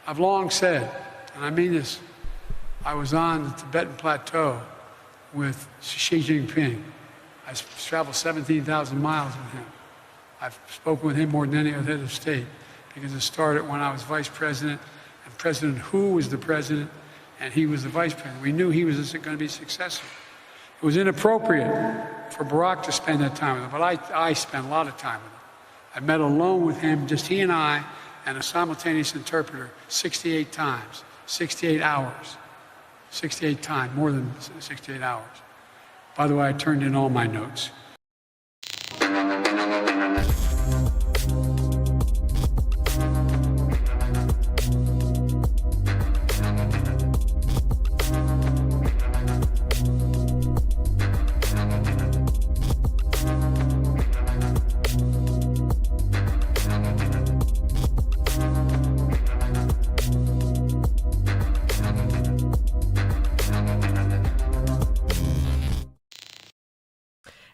I've long said, and I mean this, I was on the Tibetan Plateau with Xi Jinping. I traveled 17,000 miles with him. I've spoken with him more than any other head of state because it started when I was vice president, and President Hu was the president, and he was the vice president. We knew he was going to be successful. It was inappropriate for Barack to spend that time with him, but I spent a lot of time with him. I met alone with him, just he and I, and a simultaneous interpreter 68 times, 68 hours, 68 times, more than 68 hours. By the way, I turned in all my notes.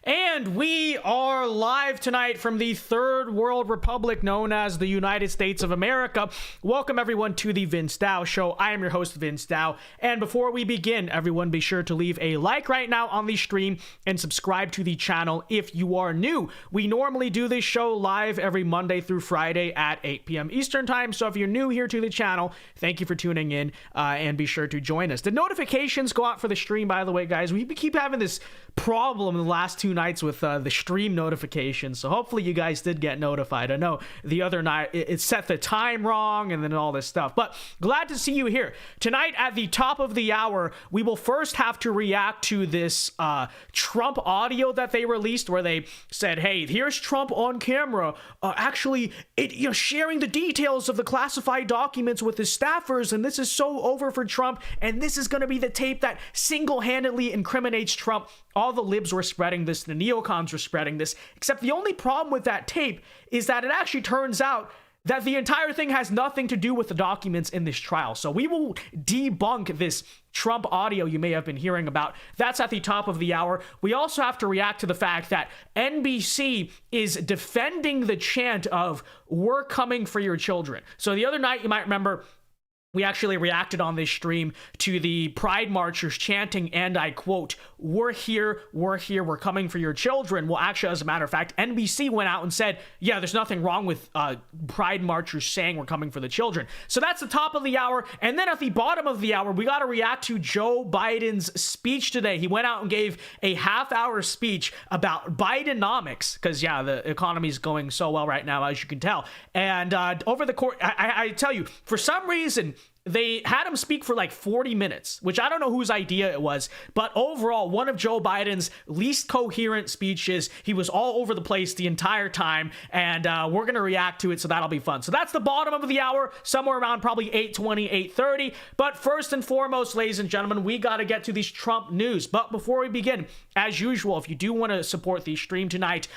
And we are live tonight from the third world republic known as the United States of America. Welcome everyone to the Vince Dao Show. I am your host, Vince Dao. And before we begin, everyone be sure to leave a like right now on the stream and subscribe to the channel if you are new. We normally do this show live every Monday through Friday at 8 p.m. Eastern time. So if you're new here to the channel, thank you for tuning in and be sure to join us. The notifications go out for the stream, by the way, guys. We keep having this problem the last two nights with the stream notifications, so hopefully you guys did get notified. I know the other night it set the time wrong and then all this stuff, but glad to see you here tonight. At the top of the hour, we will first have to react to this Trump audio that they released where they said, hey, here's Trump on camera actually sharing the details of the classified documents with his staffers, and this is so over for Trump, and this is going to be the tape that single-handedly incriminates Trump. All the libs were spreading this, the neocons were spreading this, except the only problem with that tape is that it actually turns out that the entire thing has nothing to do with the documents in this trial. So we will debunk this Trump audio you may have been hearing about. That's at the top of the hour. We also have to react to the fact that NBC is defending the chant of "We're coming for your children." So the other night, you might remember, we actually reacted on this stream to the Pride Marchers chanting, and I quote, we're here, we're coming for your children. Well, actually, as a matter of fact, NBC went out and said, yeah, there's nothing wrong with Pride Marchers saying we're coming for the children. So that's the top of the hour. And then at the bottom of the hour, we got to react to Joe Biden's speech today. He went out and gave a half-hour speech about Bidenomics, because, yeah, the economy is going so well right now, as you can tell. And over the course, I tell you, for some reason, they had him speak for like 40 minutes, which I don't know whose idea it was, but overall, one of Joe Biden's least coherent speeches. He was all over the place the entire time, and we're going to react to it, so that'll be fun. So that's the bottom of the hour, somewhere around probably 8:20, 8:30. But first and foremost, ladies and gentlemen, we got to get to these Trump news. But before we begin, as usual, if you do want to support the stream tonight,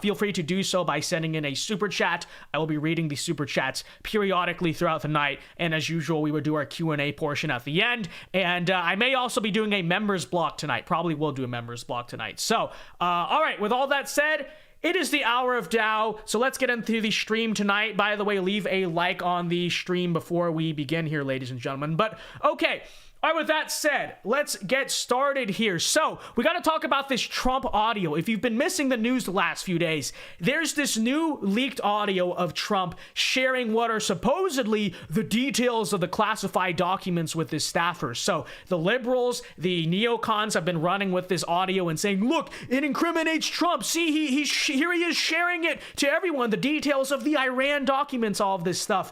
feel free to do so by sending in a super chat. I will be reading the super chats periodically throughout the night, and as usual, we would do our Q&A portion at the end, and I may also be doing a members block tonight. Probably will do a members block tonight. So all right, with all that said, it is the hour of Dow, so let's get into the stream tonight. By the way, leave a like on the stream before we begin here, ladies and gentlemen. But okay, all right, with that said, let's get started here. So we got to talk about this Trump audio. If you've been missing the news the last few days, there's this new leaked audio of Trump sharing what are supposedly the details of the classified documents with his staffers. So the liberals, the neocons have been running with this audio and saying, look, it incriminates Trump. See, here he is sharing it to everyone, the details of the Iran documents, all of this stuff.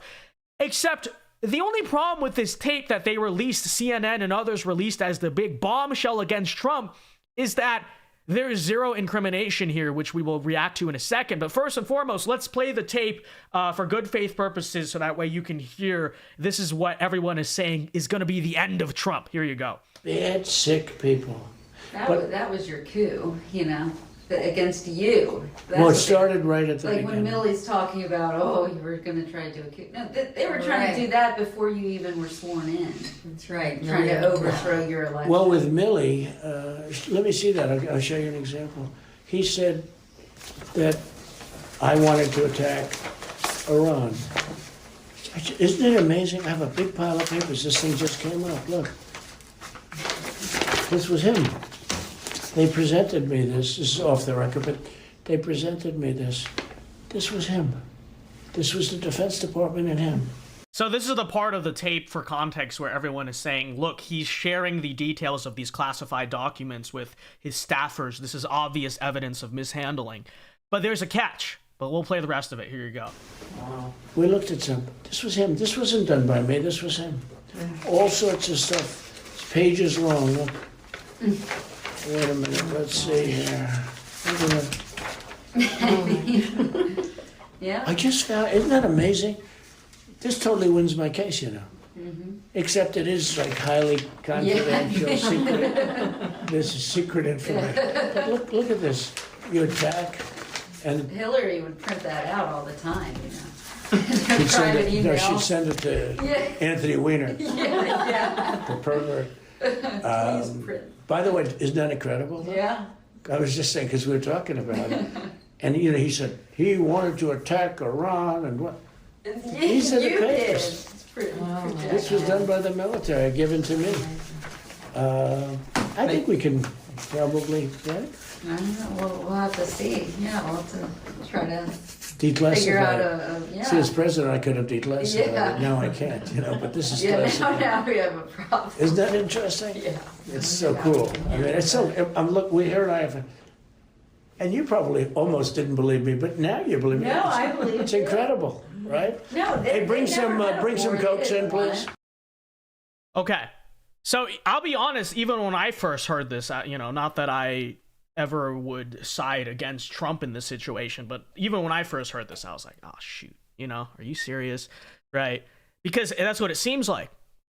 Except the only problem with this tape that they released, CNN and others released as the big bombshell against Trump, is that there is zero incrimination here, which we will react to in a second. But first and foremost, let's play the tape for good faith purposes, so that way you can hear this is what everyone is saying is going to be the end of Trump. Here you go. Bad, sick people. That was your coup, against you. Well, it started right at the beginning. Like when Millie's talking about, oh, you were going to try to do a coup. No, they were trying to do that before you even were sworn in. That's right. Trying to overthrow your election. Well, with Millie, let me see that. I'll show you an example. He said that I wanted to attack Iran. Isn't it amazing? I have a big pile of papers. This thing just came up. Look. This was him. They presented me this. This is off the record, but they presented me this. This was him. This was the Defense Department and him. So this is the part of the tape, for context, where everyone is saying, look, he's sharing the details of these classified documents with his staffers. This is obvious evidence of mishandling. But there's a catch. But we'll play the rest of it. Here you go. We looked at some. This was him. This wasn't done by me. This was him. All sorts of stuff. It's pages long. Look. Wait a minute. Let's see here. Yeah. I just found, isn't that amazing? This totally wins my case, you know. Except it is like highly confidential, secret. This is secret information. But look at this. You attack, and Hillary would print that out all the time, you know. she'd send Private it. email. No, she'd send it to Yeah. Anthony Weiner, Yeah. the pervert. Please print. By the way, isn't that incredible? Yeah. I was just saying because we were talking about it, and you know, he said he wanted to attack Iran and what. These are the You did. papers. It's pretty, This was done by the military, given to me. I think we can probably, right? I don't know, we'll have to see. Yeah, we'll have to try to Declassify. figure out it. yeah. See, as president, I could have declassified Yeah. it. Now I can't, you know, but this is Yeah, classified. now we have a problem. Isn't that interesting? Yeah. It's so cool. I mean, it's so, look, we here and I have, and you probably almost didn't believe me, but now you believe me. No, I believe It's you. incredible, right? No, Hey, bring they some never Cokes in, please. Okay. So I'll be honest, even when I first heard this, not that I ever would side against Trump in this situation, but even when I first heard this, I was like, oh, shoot, are you serious? Right? Because that's what it seems like.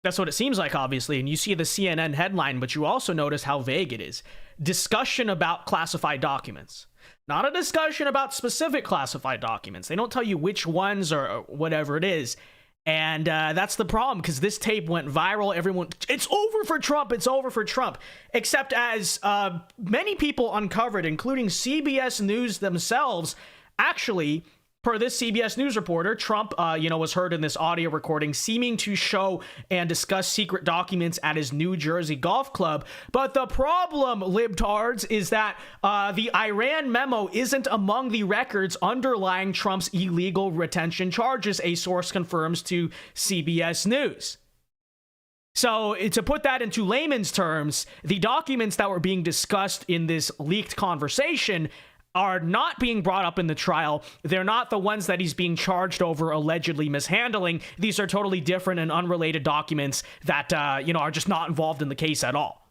That's what it seems like, obviously. And you see the CNN headline, but you also notice how vague it is. Discussion about classified documents. Not a discussion about specific classified documents. They don't tell you which ones or whatever it is. And that's the problem, because this tape went viral. Everyone, it's over for Trump. It's over for Trump. Except as many people uncovered, including CBS News themselves, actually, per this CBS News reporter, Trump, was heard in this audio recording seeming to show and discuss secret documents at his New Jersey golf club. But the problem, libtards, is that the Iran memo isn't among the records underlying Trump's illegal retention charges, a source confirms to CBS News. So to put that into layman's terms, the documents that were being discussed in this leaked conversation are not being brought up in the trial. They're not the ones that he's being charged over allegedly mishandling. These are totally different and unrelated documents that, are just not involved in the case at all.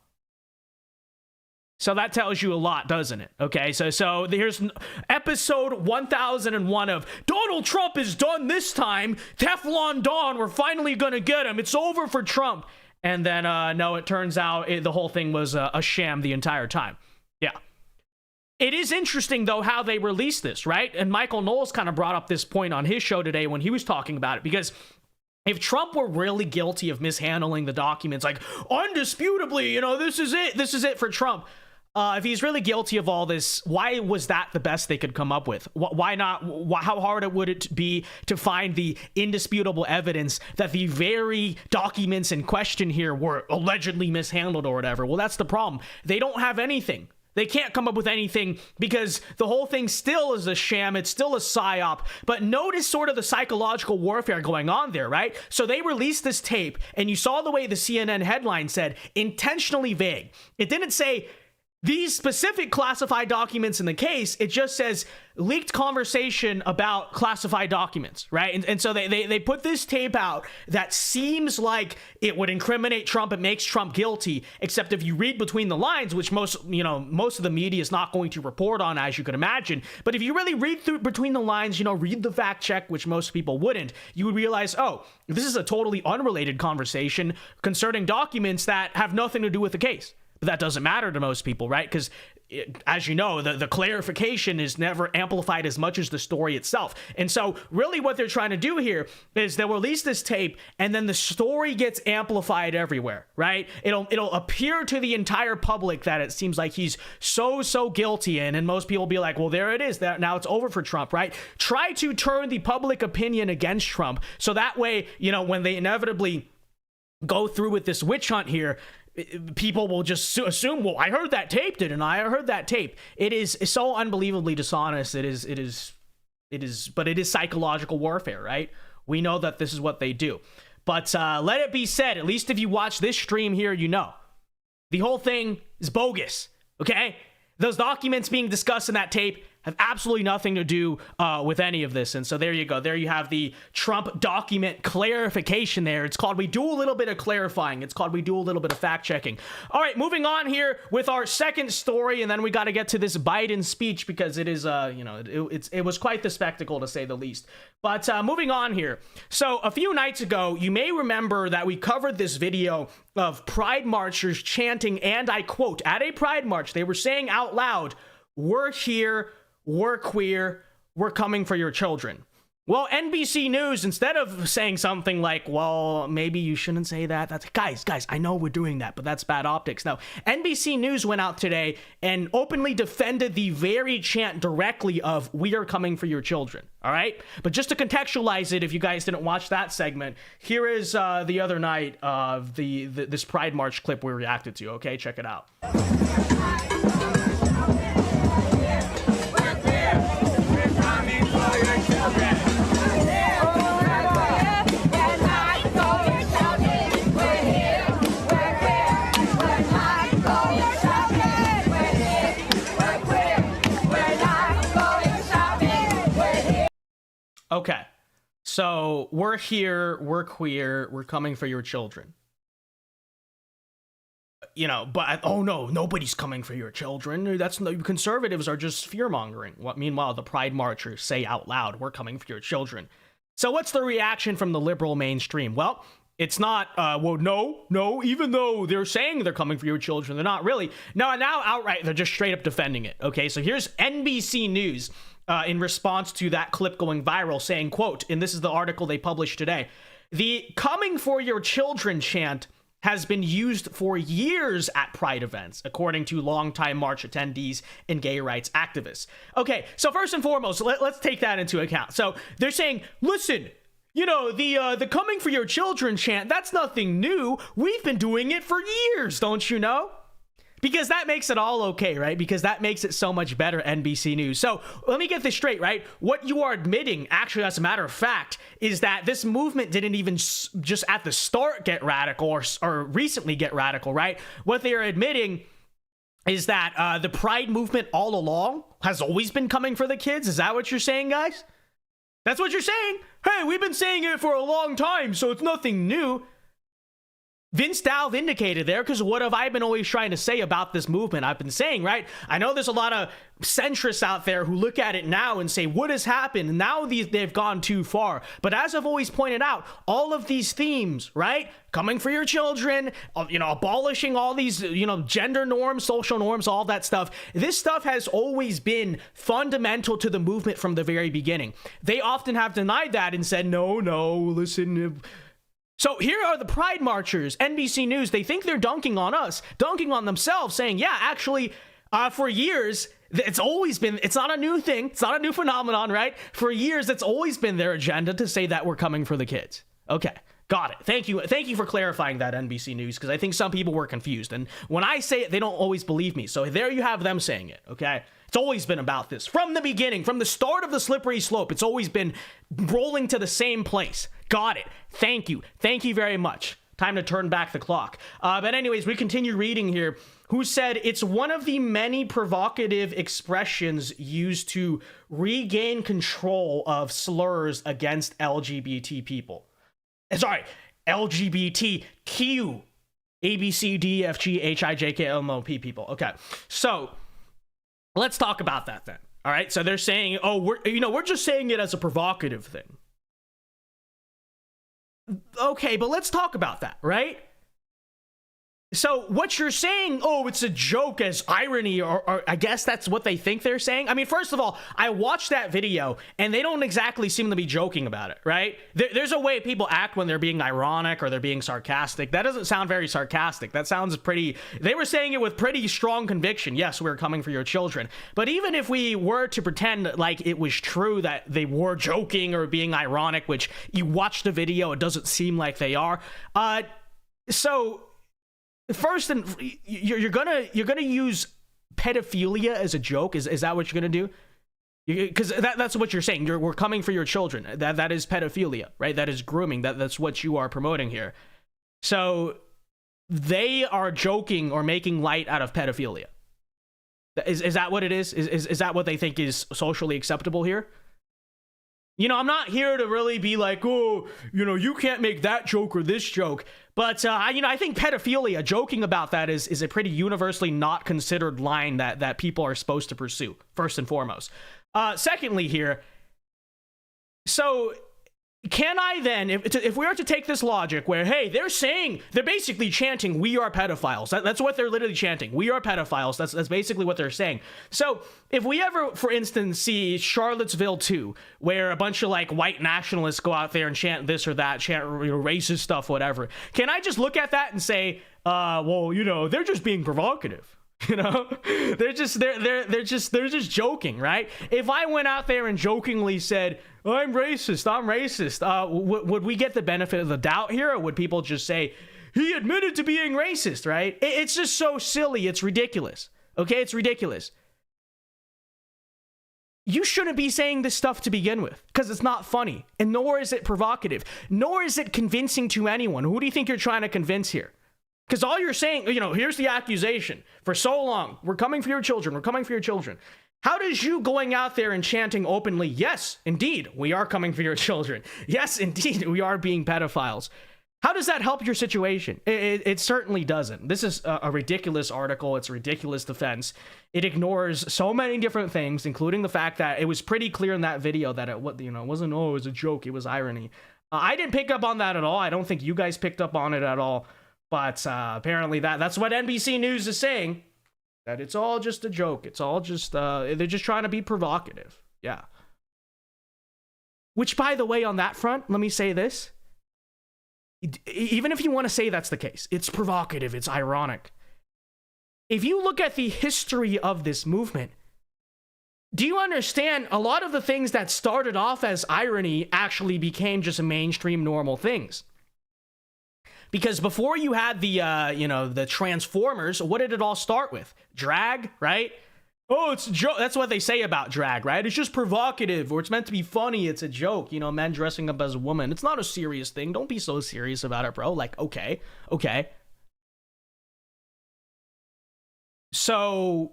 So that tells you a lot, doesn't it? Okay, so here's episode 1001 of Donald Trump is done this time. Teflon Don, we're finally going to get him. It's over for Trump. And then, no, it turns out the whole thing was a sham the entire time. Yeah. It is interesting, though, how they released this, right? And Michael Knowles kind of brought up this point on his show today when he was talking about it, because if Trump were really guilty of mishandling the documents, like undisputably, this is it for Trump. If he's really guilty of all this, why was that the best they could come up with? Why not? How hard would it be to find the indisputable evidence that the very documents in question here were allegedly mishandled or whatever? Well, that's the problem. They don't have anything. They can't come up with anything because the whole thing still is a sham. It's still a psyop. But notice sort of the psychological warfare going on there, right? So they released this tape, and you saw the way the CNN headline said, intentionally vague. It didn't say these specific classified documents in the case. It just says leaked conversation about classified documents, right? And so they put this tape out that seems like it would incriminate Trump. It makes Trump guilty, except if you read between the lines, which most of the media is not going to report on, as you can imagine. But if you really read through between the lines, read the fact check, which most people wouldn't, you would realize, oh, this is a totally unrelated conversation concerning documents that have nothing to do with the case. But that doesn't matter to most people, right? Because as you know, the clarification is never amplified as much as the story itself. And so really what they're trying to do here is they'll release this tape and then the story gets amplified everywhere, right? It'll appear to the entire public that it seems like he's so guilty, and most people will be like, well, there it is. Now it's over for Trump, right? Try to turn the public opinion against Trump. So that way, when they inevitably go through with this witch hunt here, people will just assume, well, I heard that tape, didn't I? I heard that tape. It is so unbelievably dishonest. It is, but it is psychological warfare, right? We know that this is what they do. But let it be said, at least if you watch this stream here, the whole thing is bogus, okay? Those documents being discussed in that tape have absolutely nothing to do with any of this. And so there you go. There you have the Trump document clarification there. It's called We Do a Little Bit of Clarifying. It's called We Do a Little Bit of Fact Checking. All right, moving on here with our second story, and then we got to get to this Biden speech because it is, it was quite the spectacle to say the least. But moving on here. So a few nights ago, you may remember that we covered this video of Pride marchers chanting, and I quote, at a Pride march, they were saying out loud, "We're here, we're queer, we're coming for your children." Well, NBC News, instead of saying something like, well, maybe you shouldn't say that. That's guys, I know we're doing that, but that's bad optics. No, NBC News went out today and openly defended the very chant directly of "We are coming for your children." All right. But just to contextualize it, if you guys didn't watch that segment, here is the other night of this Pride March clip we reacted to. OK, check it out. Okay, so we're here, we're queer, we're coming for your children. But oh no, nobody's coming for your children. Conservatives are just fear-mongering. Meanwhile, the Pride marchers say out loud, "We're coming for your children." So what's the reaction from the liberal mainstream? Well, it's not, well, no, even though they're saying they're coming for your children, they're not really. No, now outright, they're just straight up defending it. Okay, so here's NBC News in response to that clip going viral saying, quote, and this is the article they published today, "The coming for your children chant has been used for years at Pride events, according to longtime march attendees and gay rights activists." Okay, so first and foremost, let's take that into account. So they're saying, listen, the coming for your children chant, that's nothing new. We've been doing it for years, don't you know? Because that makes it all okay, right? Because that makes it so much better, NBC News. So let me get this straight, right? What you are admitting, actually, as a matter of fact, is that this movement didn't even just at the start get radical or recently get radical, right? What they are admitting is that the Pride movement all along has always been coming for the kids. Is that what you're saying, guys? That's what you're saying? Hey, we've been saying it for a long time, so it's nothing new. DEBUNKED vindicated there, because what have I been always trying to say about this movement? I've been saying, right? I know there's a lot of centrists out there who look at it now and say, what has happened? Now they've gone too far. But as I've always pointed out, all of these themes, right? Coming for your children, abolishing all these, gender norms, social norms, all that stuff. This stuff has always been fundamental to the movement from the very beginning. They often have denied that and said, no, listen. So here are the Pride marchers, NBC News. They think they're dunking on us, dunking on themselves, saying, yeah, actually, for years, it's always been, it's not a new thing. It's not a new phenomenon, right? For years, it's always been their agenda to say that we're coming for the kids. Okay, got it. Thank you. Thank you for clarifying that, NBC News, because I think some people were confused. And when I say it, they don't always believe me. So there you have them saying it, okay? It's always been about this. From the beginning, from the start of the slippery slope, it's always been rolling to the same place. Got it. Thank you. Thank you very much. Time to turn back the clock. But anyways, we continue reading here. Who said it's one of the many provocative expressions used to regain control of slurs against LGBT people. Sorry, LGBTQ, ABCDFGHIJKLMOP people. Okay, so let's talk about that then. All right, so they're saying, oh, we're just saying it as a provocative thing. Okay, but let's talk about that, right? So what you're saying, oh, it's a joke as irony, or I guess that's what they think they're saying. I mean, first of all, I watched that video and they don't exactly seem to be joking about it, right? There's a way people act when they're being ironic or they're being sarcastic. That doesn't sound very sarcastic. That sounds pretty, they were saying it with pretty strong conviction. Yes, we're coming for your children. But even if we were to pretend like it was true that they were joking or being ironic, which you watch the video, it doesn't seem like they are. So first, and you're gonna use pedophilia as a joke. Is that what you're gonna do? Because that's what you're saying. We're coming for your children. That is pedophilia, right? That is grooming. That's what you are promoting here. So they are joking or making light out of pedophilia. Is that what it is? Is that what they think is socially acceptable here? You know, I'm not here to really be like, oh, you know, you can't make that joke or this joke. But, you know, I think pedophilia, joking about that is a pretty universally not considered line that people are supposed to pursue, first and foremost. Secondly here, so can I then, if we are to take this logic where, hey, they're basically chanting, we are pedophiles. That's what they're literally chanting. We are pedophiles. That's basically what they're saying. So if we ever, for instance, see Charlottesville 2, where a bunch of like white nationalists go out there and chant this or that, chant racist stuff, whatever, can I just look at that and say, well, you know, they're just being provocative? You know, they're just joking, right? If I went out there and jokingly said, I'm racist, would we get the benefit of the doubt here? Or would people just say, he admitted to being racist, right? It's just so silly. It's ridiculous. Okay, it's ridiculous. You shouldn't be saying this stuff to begin with because it's not funny, and nor is it provocative, nor is it convincing to anyone. Who do you think you're trying to convince here? Because all you're saying, you know, here's the accusation. For so long, we're coming for your children. We're coming for your children. How does you going out there and chanting openly, yes, indeed, we are coming for your children. Yes, indeed, we are being pedophiles. How does that help your situation? It certainly doesn't. This is a ridiculous article. It's a ridiculous defense. It ignores so many different things, including the fact that it was pretty clear in that video that it wasn't, oh, it was a joke. It was irony. I didn't pick up on that at all. I don't think you guys picked up on it at all. But apparently that's what NBC News is saying, that it's all just a joke. It's all just, they're just trying to be provocative. Yeah. Which, by the way, on that front, let me say this. Even if you want to say that's the case, it's provocative, it's ironic. If you look at the history of this movement, do you understand a lot of the things that started off as irony actually became just mainstream normal things? Because before you had the, the Transformers, what did it all start with? Drag, right? Oh, it's a joke. That's what they say about drag, right? It's just provocative, or it's meant to be funny. It's a joke, you know, men dressing up as a woman. It's not a serious thing. Don't be so serious about it, bro. Like, okay. So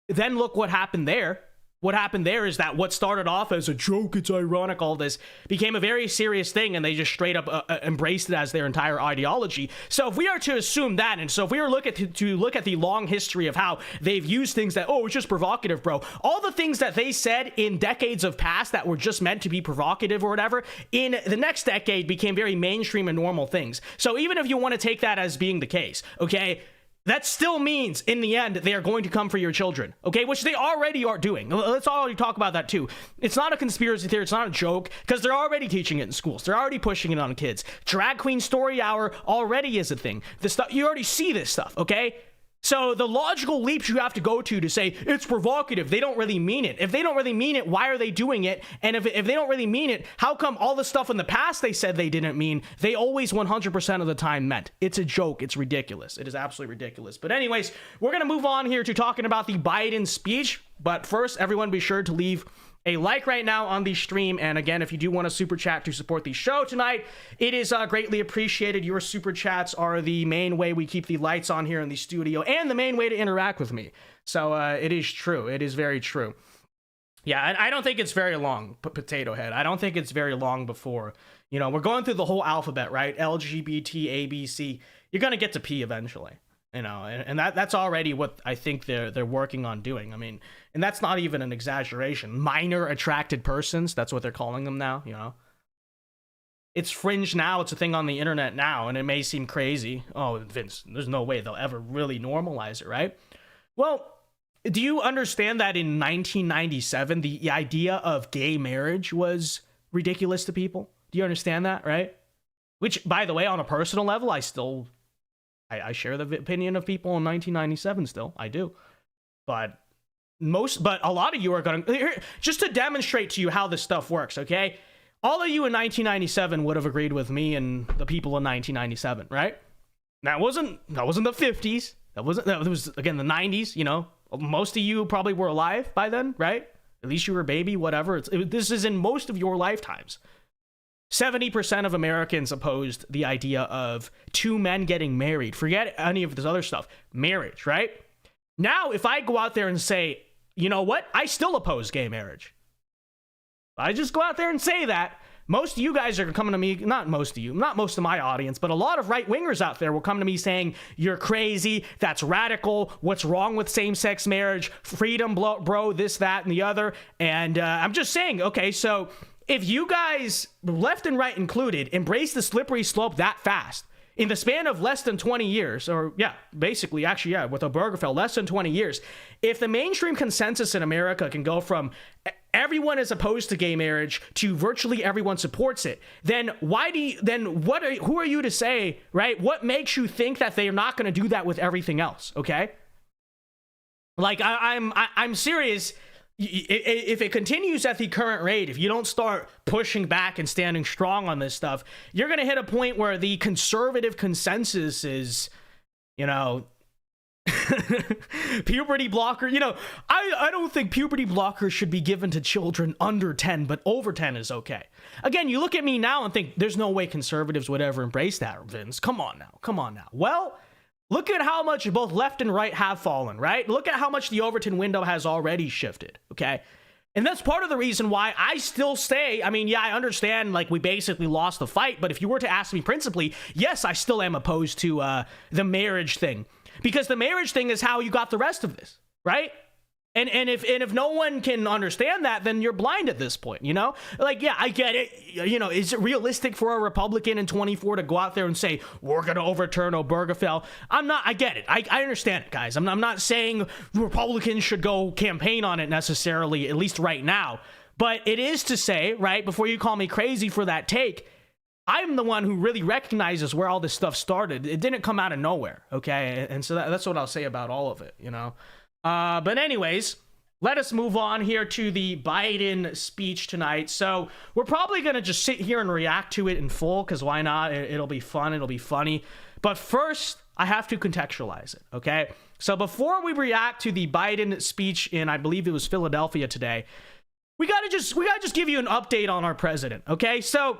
then look what happened there. What happened there is that what started off as a joke, it's ironic, all this, became a very serious thing, and they just straight up embraced it as their entire ideology. So if we are to assume that, and so if we are to look at the long history of how they've used things that, oh, it's just provocative, bro, all the things that they said in decades of past that were just meant to be provocative or whatever, in the next decade became very mainstream and normal things. So even if you want to take that as being the case, okay, that still means, in the end, they are going to come for your children, okay? Which they already are doing. Let's already talk about that, too. It's not a conspiracy theory. It's not a joke, because they're already teaching it in schools. They're already pushing it on kids. Drag Queen Story Hour already is a thing. This stuff, you already see this stuff, okay? So the logical leaps you have to go to say, it's provocative, they don't really mean it. If they don't really mean it, why are they doing it? And if they don't really mean it, how come all the stuff in the past they said they didn't mean, they always 100% of the time meant? It's a joke. It's ridiculous. It is absolutely ridiculous. But anyways, we're going to move on here to talking about the Biden speech. But first, everyone be sure to leave a like right now on the stream. And again, if you do want to super chat to support the show tonight, it is greatly appreciated. Your super chats are the main way we keep the lights on here in the studio and the main way to interact with me. So it is true. It is very true. Yeah, I don't think it's very long, Potato Head. I don't think it's very long before, you know, we're going through the whole alphabet, right? LGBT, A, B, C. You're going to get to P eventually. You know, and that's already what I think they're working on doing. I mean, and that's not even an exaggeration. Minor attracted persons, that's what they're calling them now, you know. It's fringe now. It's a thing on the internet now, and it may seem crazy. Oh, Vince, there's no way they'll ever really normalize it, right? Well, do you understand that in 1997, the idea of gay marriage was ridiculous to people? Do you understand that, right? Which, by the way, on a personal level, I share the opinion of people in 1997 still. I do. But a lot of you are going to, just to demonstrate to you how this stuff works, okay? All of you in 1997 would have agreed with me and the people in 1997, right? That wasn't the 50s. That was again the 90s, you know. Most of you probably were alive by then, right? At least you were a baby, whatever. This is in most of your lifetimes. 70% of Americans opposed the idea of two men getting married. Forget any of this other stuff. Marriage, right? Now, if I go out there and say, you know what? I still oppose gay marriage. I just go out there and say that. Most of you guys are coming to me, not most of you, not most of my audience, but a lot of right-wingers out there will come to me saying, you're crazy, that's radical, what's wrong with same-sex marriage, freedom, bro, this, that, and the other. And I'm just saying, okay, so if you guys, left and right included, embrace the slippery slope that fast, in the span of less than 20 years, or yeah, basically, actually, yeah, with Obergefell, less than 20 years, if the mainstream consensus in America can go from everyone is opposed to gay marriage to virtually everyone supports it, then who are you to say, right? What makes you think that they're not going to do that with everything else, okay? Like, I'm serious. If it continues at the current rate, if you don't start pushing back and standing strong on this stuff, you're going to hit a point where the conservative consensus is, you know, puberty blocker. You know, I don't think puberty blockers should be given to children under 10, but over 10 is okay. Again, you look at me now and think there's no way conservatives would ever embrace that, Vince. Come on now. Well, look at how much both left and right have fallen, right? Look at how much the Overton window has already shifted, okay? And that's part of the reason why I still say, I mean, yeah, I understand, like, we basically lost the fight, but if you were to ask me principally, yes, I still am opposed to the marriage thing. Because the marriage thing is how you got the rest of this, right? And if no one can understand that, then you're blind at this point, you know? Like, yeah, I get it. You know, is it realistic for a Republican in 24 to go out there and say, we're going to overturn Obergefell? I get it. I understand it, guys. I'm not saying Republicans should go campaign on it necessarily, at least right now. But it is to say, right, before you call me crazy for that take, I'm the one who really recognizes where all this stuff started. It didn't come out of nowhere, okay? And so that's what I'll say about all of it, you know? But anyways, let us move on here to the Biden speech tonight. So we're probably going to just sit here and react to it in full, because why not? It'll be fun. It'll be funny. But first, I have to contextualize it, okay? So before we react to the Biden speech in, I believe it was Philadelphia today, we gotta just give you an update on our president, okay? So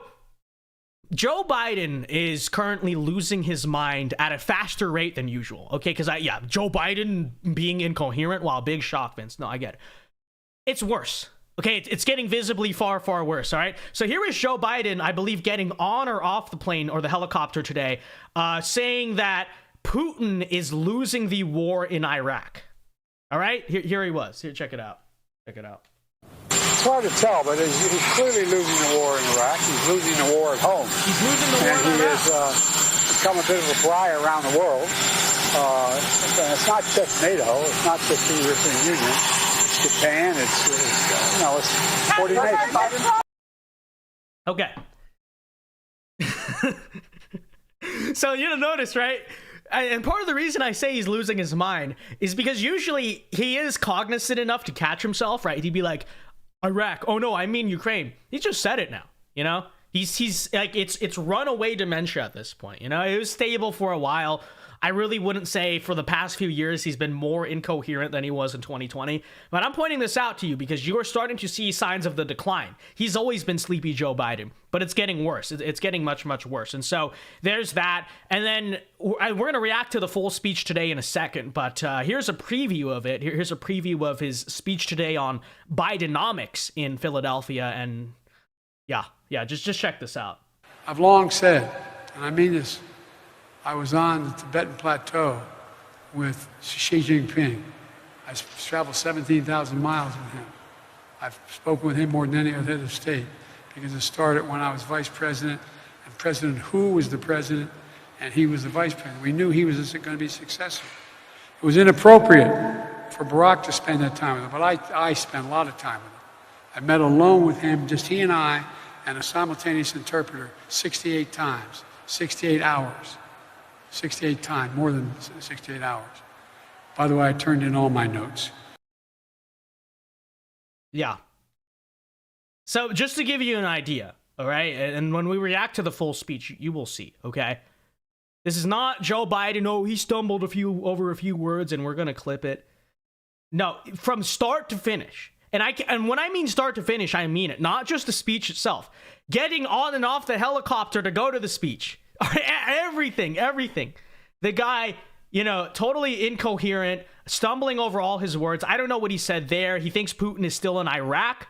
Joe Biden is currently losing his mind at a faster rate than usual, okay? Because Joe Biden being incoherent, wow, big shock, Vince. No, I get it. It's worse, okay? It's getting visibly far, far worse, all right? So here is Joe Biden, I believe, getting on or off the plane or the helicopter today, saying that Putin is losing the war in Iraq, all right? Here he was. Here, check it out. Check it out. It's hard to tell, but he's clearly losing the war in Iraq. He's losing the war at home. He's losing the war in Iraq. And he has become a bit of a flyer around the world. It's not just NATO. It's not just the European Union. It's Japan. It's 40 nations. Okay. So you'll notice, right? And part of the reason I say he's losing his mind is because usually he is cognizant enough to catch himself, right? He'd be like, Iraq. Oh no, I mean Ukraine. He just said it now, you know? He's like, it's runaway dementia at this point, you know? It was stable for a while. I really wouldn't say for the past few years he's been more incoherent than he was in 2020. But I'm pointing this out to you because you are starting to see signs of the decline. He's always been sleepy Joe Biden, but it's getting worse. It's getting much, much worse. And so there's that. And then we're going to react to the full speech today in a second. But here's a preview of it. Here's a preview of his speech today on Bidenomics in Philadelphia. And yeah, just check this out. I've long said, and I mean this, I was on the Tibetan Plateau with Xi Jinping. I traveled 17,000 miles with him. I've spoken with him more than any other head of state because it started when I was vice president And President Hu was the president, and he was the vice president. We knew he was going to be successful. It was inappropriate for Barack to spend that time with him, but I spent a lot of time with him. I met alone with him, just he and I, and a simultaneous interpreter 68 times, 68 hours, 68 times, more than 68 hours. By the way, I turned in all my notes. Yeah. So just to give you an idea, all right, and when we react to the full speech, you will see, okay? This is not Joe Biden, oh, he stumbled over a few words and we're going to clip it. No, from start to finish. And when I mean start to finish, I mean it. Not just the speech itself. Getting on and off the helicopter to go to the speech. Everything. The guy, totally incoherent, stumbling over all his words. I don't know what he said there. He thinks Putin is still in Iraq.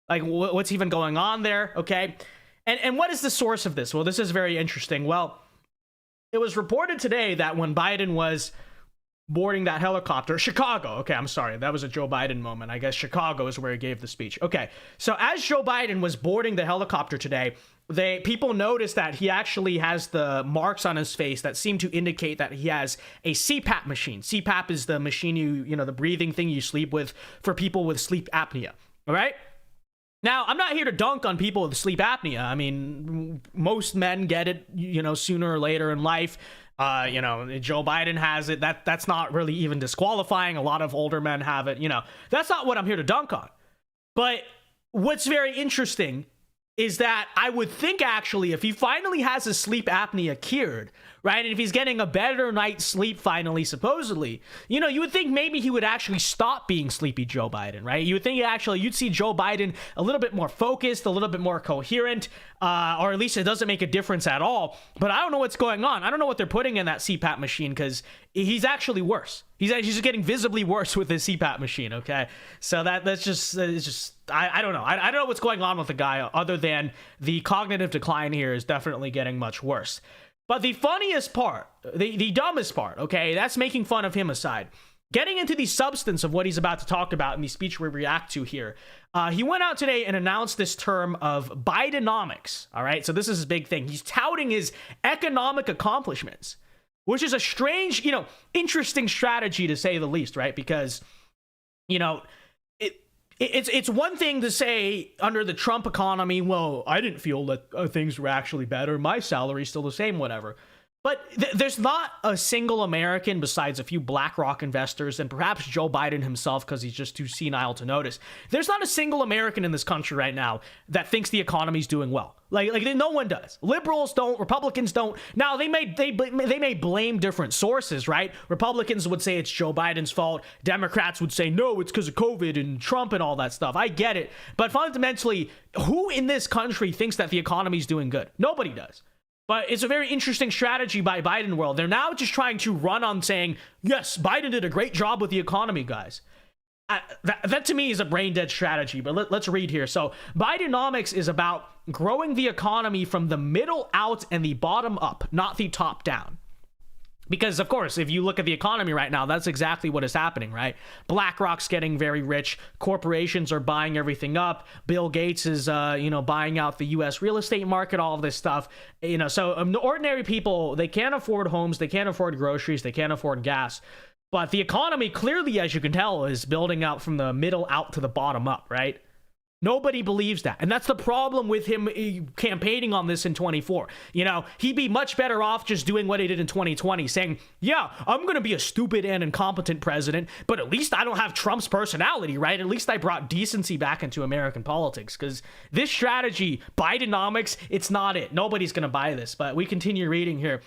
Like, what's even going on there? Okay. And what is the source of this? Well, this is very interesting. Well, it was reported today that when Biden was boarding that helicopter, Chicago. Okay, I'm sorry. That was a Joe Biden moment. I guess Chicago is where he gave the speech. Okay, so as Joe Biden was boarding the helicopter today, people noticed that he actually has the marks on his face that seem to indicate that he has a CPAP machine. CPAP is the machine the breathing thing you sleep with for people with sleep apnea. All right? Now, I'm not here to dunk on people with sleep apnea. I mean, most men get it, sooner or later in life. Joe Biden has it. That's not really even disqualifying. A lot of older men have it. That's not what I'm here to dunk on. But what's very interesting is that I would think, actually, if he finally has his sleep apnea cured, right, and if he's getting a better night's sleep finally, supposedly, you would think maybe he would actually stop being sleepy Joe Biden, right? You would think you'd see Joe Biden a little bit more focused, a little bit more coherent, or at least it doesn't make a difference at all. But I don't know what's going on. I don't know what they're putting in that CPAP machine, because he's actually worse. He's just getting visibly worse with his CPAP machine, okay? So that's just, I don't know. I don't know what's going on with the guy, other than the cognitive decline here is definitely getting much worse. But the funniest part, the dumbest part, okay, that's making fun of him aside, getting into the substance of what he's about to talk about in the speech we react to here, he went out today and announced this term of Bidenomics, all right? So this is his big thing. He's touting his economic accomplishments, which is a strange, interesting strategy to say the least, right? Because, it's one thing to say under the Trump economy, well, I didn't feel that things were actually better. My salary's still the same, whatever. But there's not a single American besides a few BlackRock investors and perhaps Joe Biden himself, because he's just too senile to notice. There's not a single American in this country right now that thinks the economy's doing well. Like no one does. Liberals don't. Republicans don't. Now, they may blame different sources, right? Republicans would say it's Joe Biden's fault. Democrats would say, no, it's because of COVID and Trump and all that stuff. I get it. But fundamentally, who in this country thinks that the economy's doing good? Nobody does. But it's a very interesting strategy by Biden world. They're now just trying to run on saying, yes, Biden did a great job with the economy, guys. That to me is a brain dead strategy, but let's read here. So Bidenomics is about growing the economy from the middle out and the bottom up, not the top down. Because, of course, if you look at the economy right now, that's exactly what is happening, right? BlackRock's getting very rich. Corporations are buying everything up. Bill Gates is, buying out the U.S. real estate market, all of this stuff. So ordinary people, they can't afford homes. They can't afford groceries. They can't afford gas. But the economy, clearly, as you can tell, is building out from the middle out to the bottom up, right? Nobody believes that. And that's the problem with him campaigning on this in 24. He'd be much better off just doing what he did in 2020, saying, yeah, I'm going to be a stupid and incompetent president, but at least I don't have Trump's personality, right? At least I brought decency back into American politics. Because this strategy, Bidenomics, it's not it. Nobody's going to buy this. But we continue reading here.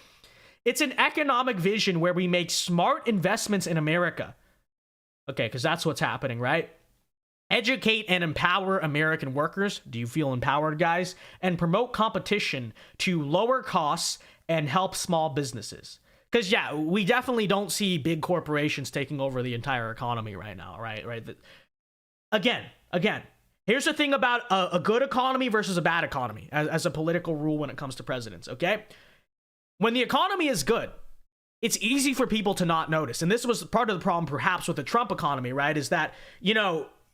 It's an economic vision where we make smart investments in America. Okay, because that's what's happening, right? Educate and empower American workers. Do you feel empowered, guys? And promote competition to lower costs and help small businesses. Because, yeah, we definitely don't see big corporations taking over the entire economy right now, right? Again, here's the thing about a good economy versus a bad economy as a political rule when it comes to presidents, okay? When the economy is good, it's easy for people to not notice. And this was part of the problem, perhaps, with the Trump economy, right? Is that,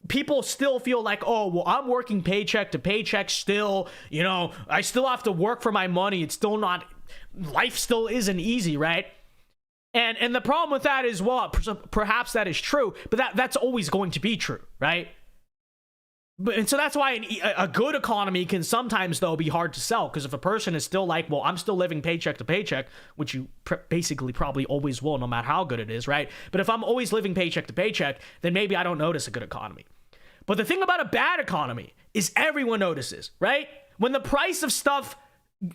people still feel like, oh, well, I'm working paycheck to paycheck still, you know, I still have to work for my money. It's still not, life still isn't easy, right? And the problem with that is, well, perhaps that is true, but that's always going to be true, right? And so that's why a good economy can sometimes, though, be hard to sell, because if a person is still like, well, I'm still living paycheck to paycheck, which you basically probably always will, no matter how good it is, right? But if I'm always living paycheck to paycheck, then maybe I don't notice a good economy. But the thing about a bad economy is everyone notices, right? When the price of stuff,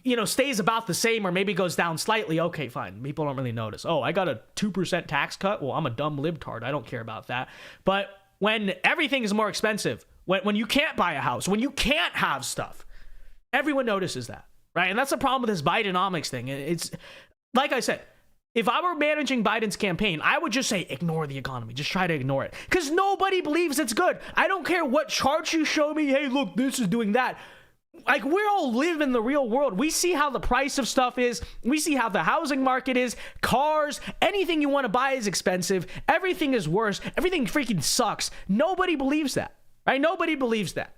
you know, stays about the same or maybe goes down slightly, okay, fine. People don't really notice. Oh, I got a 2% tax cut. Well, I'm a dumb libtard. I don't care about that. But when everything is more expensive, when you can't buy a house, when you can't have stuff, everyone notices that, right? And that's the problem with this Bidenomics thing. It's like I said, if I were managing Biden's campaign, I would just say, ignore the economy. Just try to ignore it. Because nobody believes it's good. I don't care what charts you show me. Hey, look, this is doing that. Like, we all live in the real world. We see how the price of stuff is. We see how the housing market is. Cars, anything you want to buy is expensive. Everything is worse. Everything freaking sucks. Nobody believes that, right? Nobody believes that.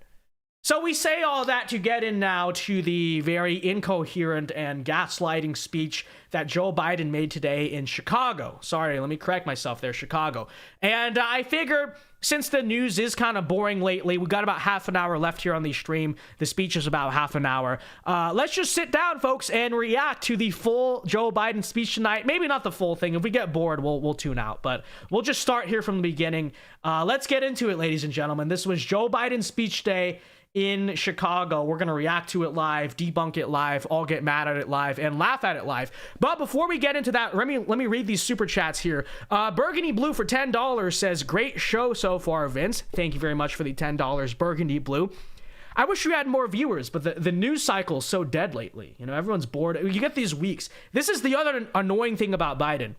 So we say all that to get in now to the very incoherent and gaslighting speech that Joe Biden made today in Chicago. Sorry, let me correct myself there, Chicago. And I figure since the news is kind of boring lately, we got about half an hour left here on the stream. The speech is about half an hour. Let's just sit down, folks, and react to the full Joe Biden speech tonight. Maybe not the full thing. If we get bored, we'll tune out. But we'll just start here from the beginning. Let's get into it, ladies and gentlemen. This was Joe Biden's speech day in Chicago. We're going to react to it live, debunk it live, all get mad at it live, and laugh at it live. But before we get into that, let me read these super chats here. Burgundy Blue for $10 says, great show so far, Vince. Thank you very much for the $10, Burgundy Blue. I wish you had more viewers, but the news cycle is so dead lately. You know, everyone's bored. You get these weeks. This is the other annoying thing about Biden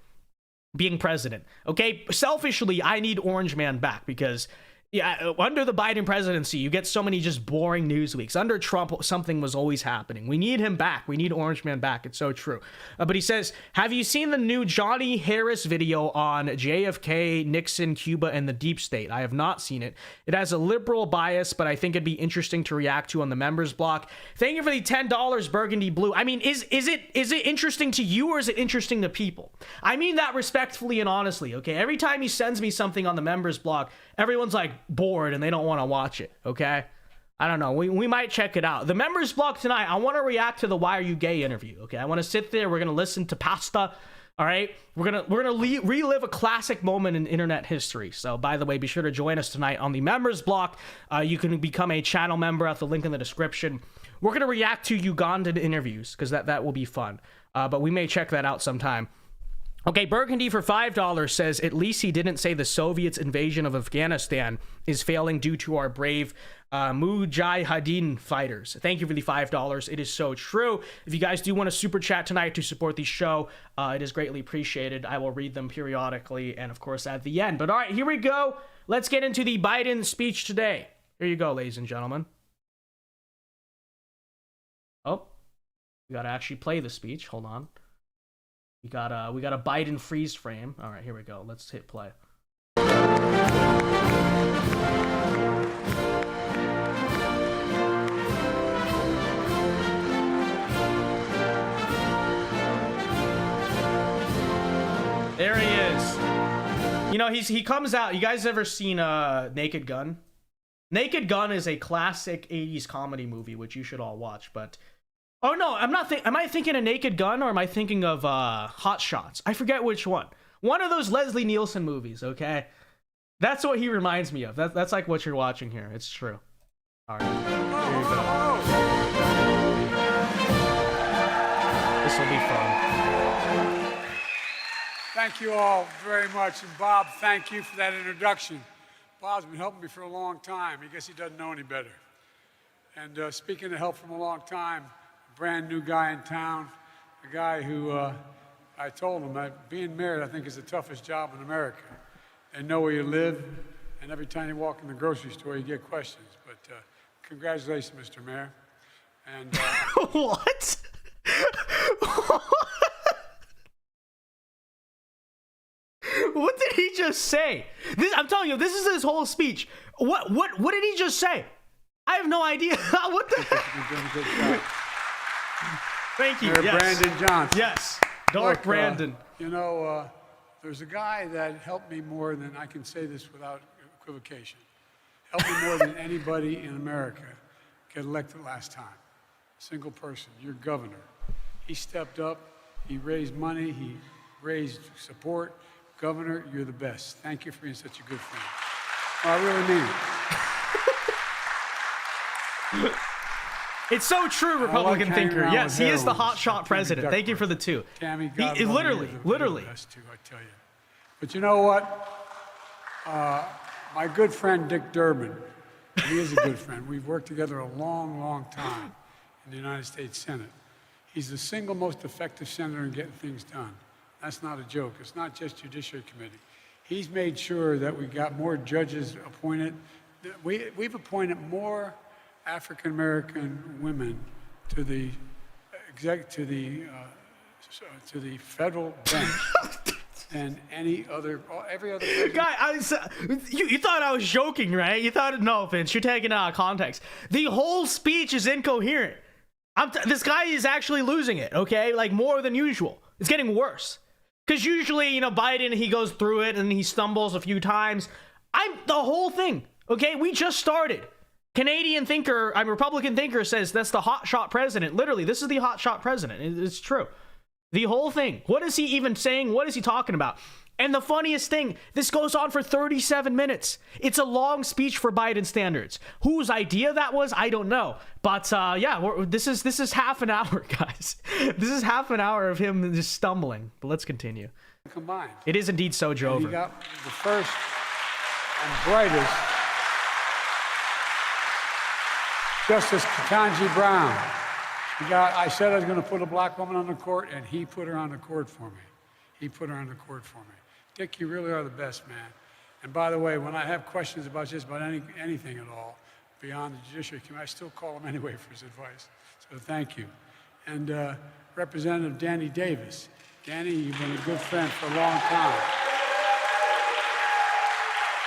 being president. Okay, selfishly, I need Orange Man back because yeah, under the Biden presidency, you get so many just boring news weeks. Under Trump, something was always happening. We need him back. We need Orange Man back. It's so true. But he says, have you seen the new Johnny Harris video on JFK, Nixon, Cuba, and the deep state? I have not seen it. It has a liberal bias, but I think it'd be interesting to react to on the members block. Thank you for the $10, Burgundy Blue. I mean, is it interesting to you or is it interesting to people? I mean that respectfully and honestly, okay? Every time he sends me something on the members block, everyone's like bored and they don't want to watch it, okay? I don't know. We might check it out. The members block tonight, I want to react to the Why Are You Gay interview, okay? I want to sit there. We're going to listen to Pasta, all right? We're gonna relive a classic moment in internet history. So, by the way, be sure to join us tonight on the members block. You can become a channel member at the link in the description. We're going to react to Ugandan interviews because that will be fun. But we may check that out sometime. Okay, Burgundy for $5 says, at least he didn't say the Soviets' invasion of Afghanistan is failing due to our brave Mujahideen fighters. Thank you for the $5. It is so true. If you guys do want to super chat tonight to support the show, it is greatly appreciated. I will read them periodically and, of course, at the end. But all right, here we go. Let's get into the Biden speech today. Here you go, ladies and gentlemen. Oh, we got to actually play the speech. Hold on. We got a Biden freeze frame. All right, here we go. Let's hit play. There he is. You know, he comes out. You guys ever seen Naked Gun? Naked Gun is a classic 80s comedy movie, which you should all watch, but oh no, I'm not am I thinking of Naked Gun or am I thinking of Hot Shots? I forget which one. One of those Leslie Nielsen movies, okay? That's what he reminds me of. That's like what you're watching here. It's true. All right. Here you go. This will be fun. Thank you all very much. And Bob, thank you for that introduction. Bob's been helping me for a long time. I guess he doesn't know any better. And speaking of help from a long time, brand new guy in town, a guy who I told him that being married, I think, is the toughest job in America. They know where you live, and every time you walk in the grocery store, you get questions. But congratulations, Mr. Mayor. And what? What did he just say? I'm telling you, this is his whole speech. What did he just say? I have no idea. What the heck? You're doing a good job. Thank you. Mayor Yes. Brandon Johnson. Yes. Dark Look, Brandon. There's a guy that helped me more than, I can say this without equivocation, helped me more than anybody in America get elected last time. A single person, your governor. He stepped up, he raised money, he raised support. Governor, you're the best. Thank you for being such a good friend. I really mean it. It's so true, Republican hanging thinker. around Yes, with he is the heroines. hotshot president. Thank you for the two. Tammy, He- God love you. literally, You're literally. the best too, I tell you. But you know what? My good friend Dick Durbin, he is a good friend. We've worked together a long, long time in the United States Senate. He's the single most effective senator in getting things done. That's not a joke. It's not just Judiciary Committee. He's made sure that we got more judges appointed. We've appointed more African American women to the federal bench than every other president. Guy, you thought I was joking, right? You thought, no, Vince, you're taking it out of context. The whole speech is incoherent. This guy is actually losing it, okay? Like, more than usual. It's getting worse. Because usually, Biden, he goes through it and he stumbles a few times. The whole thing, okay? We just started. Republican thinker says that's the hotshot president. Literally, this is the hotshot president. It's true. The whole thing. What is he even saying? What is he talking about? And the funniest thing, this goes on for 37 minutes. It's a long speech for Biden standards. Whose idea that was, I don't know. But this is half an hour, guys. This is half an hour of him just stumbling. But let's continue. Combined. It is indeed so, Joe. And he got the first and brightest, Justice Ketanji Brown. I said I was going to put a black woman on the court, and he put her on the court for me. Dick, you really are the best, man. And by the way, when I have questions about just about anything at all beyond the Judiciary Committee, I still call him anyway for his advice. So thank you. And Representative Danny Davis. Danny, you've been a good friend for a long time.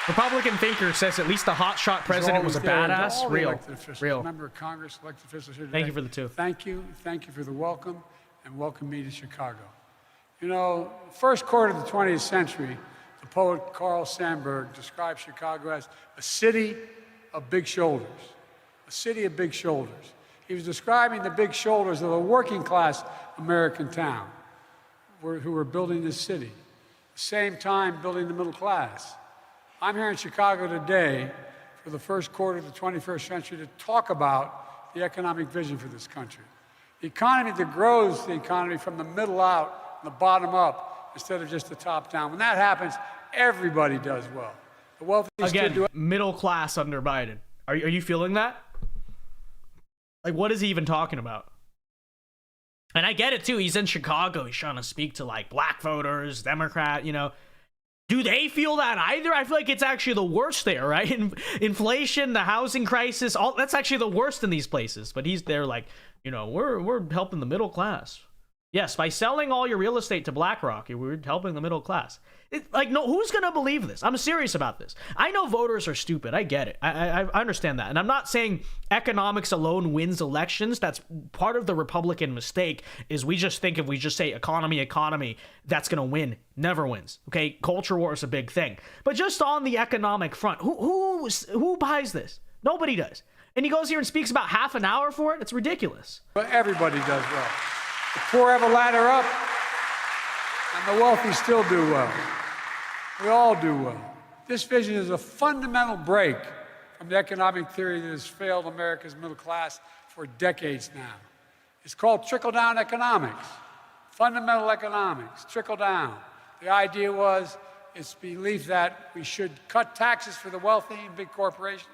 Republican thinker says at least the hotshot president was a badass. Real. Member of Congress, elected officials here today. Thank you for the two. Thank you for the welcome, and welcome me to Chicago. First quarter of the 20th century, the poet Carl Sandburg described Chicago as a city of big shoulders. A city of big shoulders. He was describing the big shoulders of a working class American town who were building this city. At the same time, building the middle class. I'm here in Chicago today for the first quarter of the 21st century to talk about the economic vision for this country. The economy that grows the economy from the middle out, the bottom up, instead of just the top down. When that happens, everybody does well. The wealthy again, middle class under Biden. Are you feeling that? Like, what is he even talking about? And I get it too. He's in Chicago. He's trying to speak to like black voters, Democrat. Do they feel that either? I feel like it's actually the worst there, right? Inflation, the housing crisis, all that's actually the worst in these places. But he's there like, we're helping the middle class. Yes, by selling all your real estate to BlackRock, we're helping the middle class. No, who's going to believe this? I'm serious about this. I know voters are stupid. I get it. I understand that. And I'm not saying economics alone wins elections. That's part of the Republican mistake is we just think if we just say economy, that's going to win. Never wins. Okay, culture war is a big thing. But just on the economic front, who buys this? Nobody does. And he goes here and speaks about half an hour for it? It's ridiculous. But everybody does well. The poor have a ladder up, and the wealthy still do well. We all do well. This vision is a fundamental break from the economic theory that has failed America's middle class for decades now. It's called trickle-down economics, fundamental economics, trickle down. The idea was, it's belief that we should cut taxes for the wealthy and big corporations.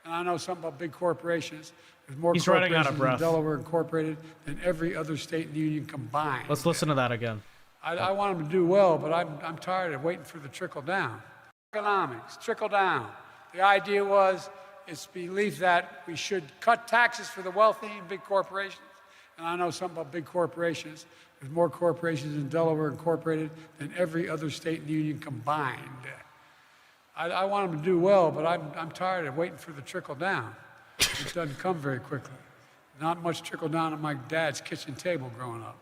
And I know something about big corporations. There's more He's running out of breath. in Delaware Incorporated than every other state in the union combined. Let's listen to that again. I want them to do well, but I'm tired of waiting for the trickle down. Economics, trickle down. The idea was, it's belief that we should cut taxes for the wealthy and big corporations. And I know something about big corporations. There's more corporations in Delaware Incorporated than every other state in the union combined. I want them to do well, but I'm tired of waiting for the trickle down. It doesn't come very quickly. Not much trickle down at my dad's kitchen table growing up.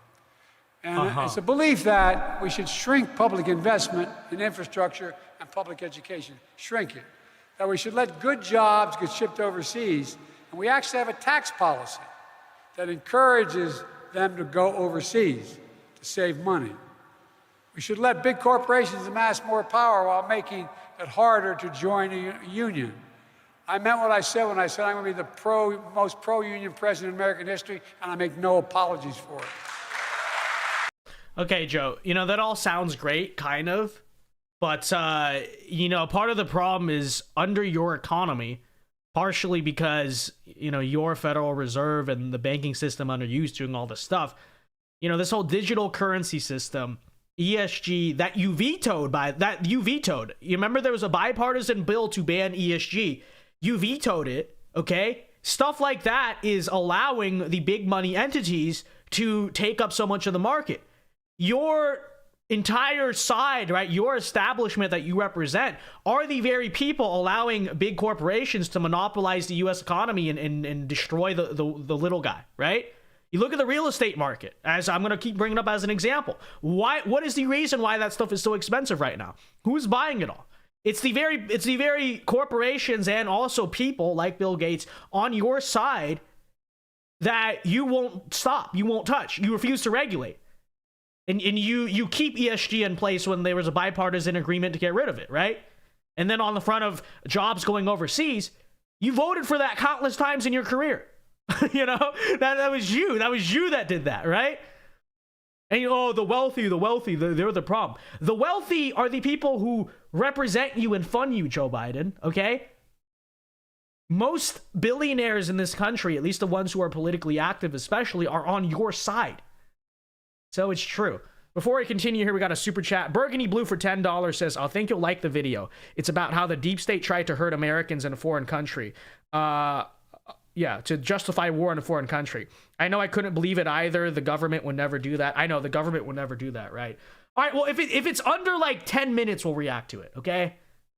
And it's a belief that we should shrink public investment in infrastructure and public education, shrink it. That we should let good jobs get shipped overseas, and we actually have a tax policy that encourages them to go overseas to save money. We should let big corporations amass more power while making it harder to join a union. I meant what I said when I said I'm going to be the most pro-union president in American history, and I make no apologies for it. Okay, Joe, that all sounds great, kind of. But, part of the problem is under your economy, partially because, your Federal Reserve and the banking system under you is doing all this stuff. This whole digital currency system, ESG, that you vetoed. You remember there was a bipartisan bill to ban ESG. You vetoed it, okay? Stuff like that is allowing the big money entities to take up so much of the market. Your entire side, right, your establishment that you represent are the very people allowing big corporations to monopolize the U.S. economy and destroy the little guy, right? You look at the real estate market, as I'm going to keep bringing up as an example. What is the reason why that stuff is so expensive right now? Who's buying it all? It's the very corporations and also people like Bill Gates on your side that you won't stop, you won't touch, you refuse to regulate. And you keep ESG in place when there was a bipartisan agreement to get rid of it, right? And then on the front of jobs going overseas, you voted for that countless times in your career. That was you. That was you that did that, right? And the wealthy, they're the problem. The wealthy are the people who represent you and fund you, Joe Biden, okay? Most billionaires in this country, at least the ones who are politically active especially, are on your side. So it's true. Before I continue here, we got a super chat. Burgundy Blue for $10 says, I think you'll like the video. It's about how the deep state tried to hurt Americans in a foreign country. To justify war in a foreign country. I know I couldn't believe it either. The government would never do that. I know the government would never do that, right? All right, well, if it's under like 10 minutes, we'll react to it, okay?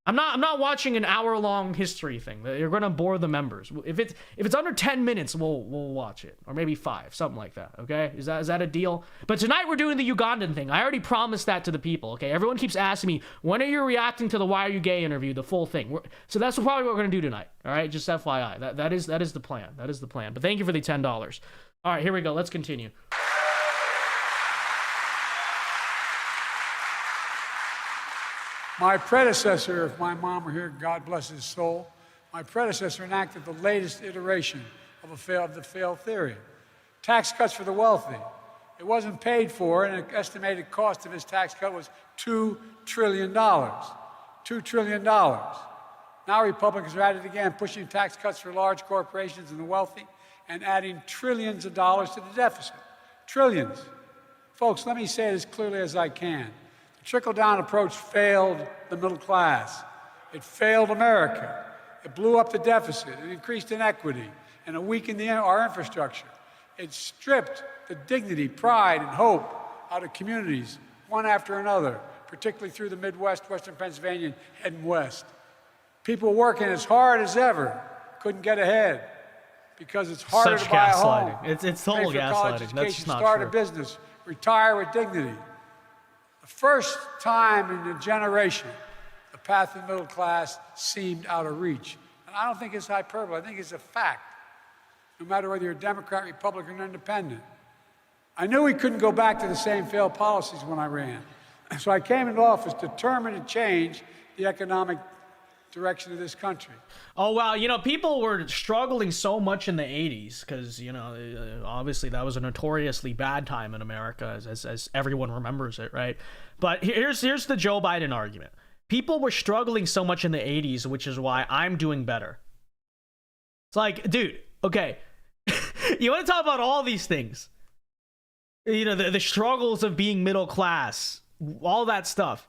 I'm not watching an hour-long history thing. You're gonna bore the members. If it's under 10 minutes, we'll watch it, or maybe 5, something like that. Okay, is that a deal? But tonight we're doing the Ugandan thing. I already promised that to the people. Okay, everyone keeps asking me, when are you reacting to the Why Are You Gay interview, the full thing? So that's probably what we're gonna do tonight. All right, just FYI. That is the plan. That is the plan. But thank you for the $10. All right, here we go. Let's continue. My predecessor, if my mom were here, God bless his soul, my predecessor enacted the latest iteration of the failed theory. Tax cuts for the wealthy. It wasn't paid for, and the estimated cost of his tax cut was $2 trillion. $2 trillion. Now Republicans are at it again, pushing tax cuts for large corporations and the wealthy, and adding trillions of dollars to the deficit. Trillions. Folks, let me say it as clearly as I can. The trickle-down approach failed the middle class. It failed America. It blew up the deficit. It increased inequity, and it weakened our infrastructure. It stripped the dignity, pride, and hope out of communities, one after another, particularly through the Midwest, Western Pennsylvania, and heading west. People working as hard as ever couldn't get ahead because it's harder to buy a home. It's total gaslighting. That's just not start true. a business, retire with dignity. The first time in a generation, the path of the middle class seemed out of reach. And I don't think it's hyperbole. I think it's a fact, no matter whether you're a Democrat, Republican, or Independent. I knew we couldn't go back to the same failed policies when I ran. So I came into office determined to change the economic direction of this country. Oh, wow. People were struggling so much in the 80s because, obviously that was a notoriously bad time in America, as everyone remembers it, right? But here's the Joe Biden argument. People were struggling so much in the 80s, which is why I'm doing better. It's like, dude, okay, you want to talk about all these things. The struggles of being middle class, all that stuff.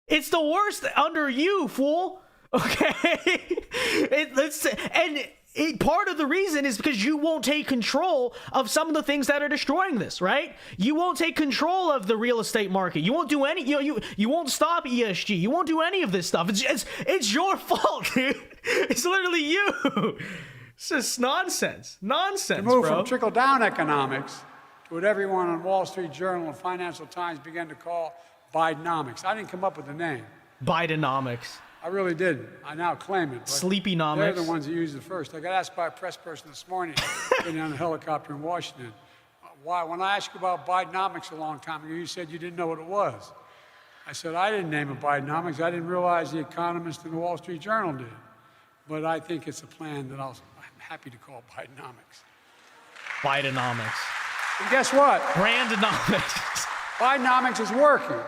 It's the worst under you, fool. Okay, and part of the reason is because you won't take control of some of the things that are destroying this, right? You won't take control of the real estate market. You won't do any, you won't stop ESG. You won't do any of this stuff. It's your fault, dude. It's literally you. It's just nonsense, To move bro. from trickle-down economics to what everyone on Wall Street Journal and Financial Times began to call Bidenomics. I didn't come up with the name. Bidenomics. I really didn't. I now claim it. But Sleepynomics. they're the ones that used it first. I got asked by a press person this morning, getting on a helicopter in Washington, why, when I asked you about Bidenomics a long time ago, you said you didn't know what it was. I said, I didn't name it Bidenomics. I didn't realize The Economist and the Wall Street Journal did. But I think it's a plan that I'm happy to call Bidenomics. Bidenomics. And guess what? Brandonomics. Bidenomics is working.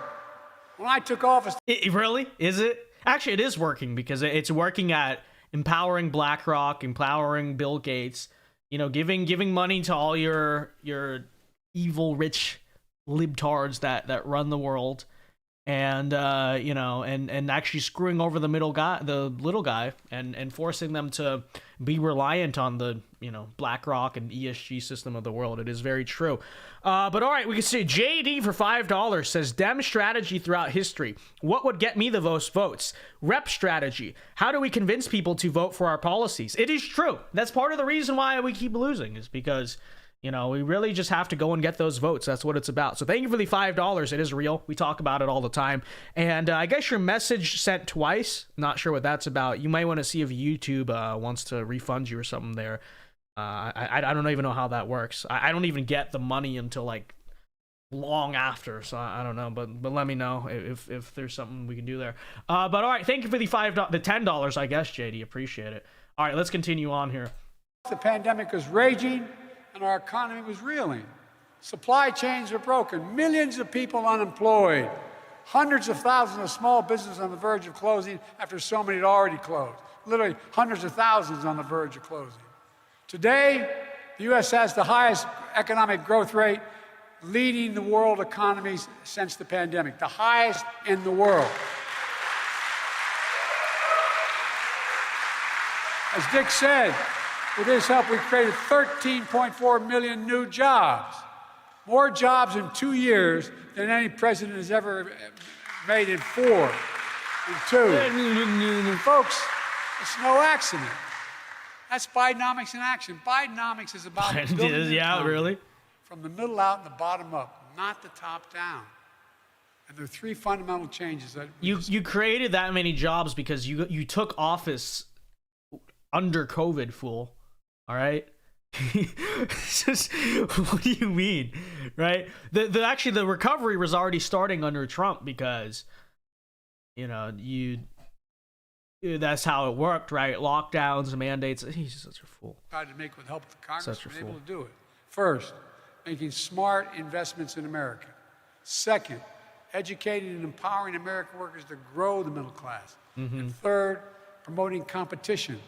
When I took office, Really? Is it? Actually, it is working because it's working at empowering BlackRock, empowering Bill Gates, giving money to all your evil rich libtards that run the world, and and actually screwing over the little guy, and forcing them to be reliant on the BlackRock and ESG system of the world. It is very true. But all right, we can see JD for $5 says Dem strategy throughout history. What would get me the most votes? Rep strategy. How do we convince people to vote for our policies? It is true. That's part of the reason why we keep losing, is because we really just have to go and get those votes. That's what it's about. So thank you for the $5. It is real. We talk about it all the time. And I guess your message sent twice. Not sure what that's about. You might want to see if YouTube wants to refund you or something there. I don't even know how that works. I don't even get the money until like long after. So I don't know. But let me know if there's something we can do there. But all right. Thank you for the $10, I guess, JD. Appreciate it. All right. Let's continue on here. the pandemic was raging and our economy was reeling. Supply chains were broken, millions of people unemployed, hundreds of thousands of small businesses on the verge of closing after so many had already closed. Literally hundreds of thousands on the verge of closing. Today, the U.S. has the highest economic growth rate, leading the world economies since the pandemic, the highest in the world. As Dick said, with his help, we created 13.4 million new jobs. More jobs in 2 years than any president has ever made in 4 and 2. And folks, it's no accident. That's Bidenomics in action. Bidenomics is about building the economy from the middle out and the bottom up, not the top down. And there are 3 fundamental changes that you created that many jobs because you took office under COVID, fool. All right. What do you mean, right? Actually the recovery was already starting under Trump because that's how it worked, right? Lockdowns, mandates. He's such a fool. Tried to make with help of Congress, Such a been fool. able to do it. First, making smart investments in America. Second, educating and empowering American workers to grow the middle class. And third, promoting competition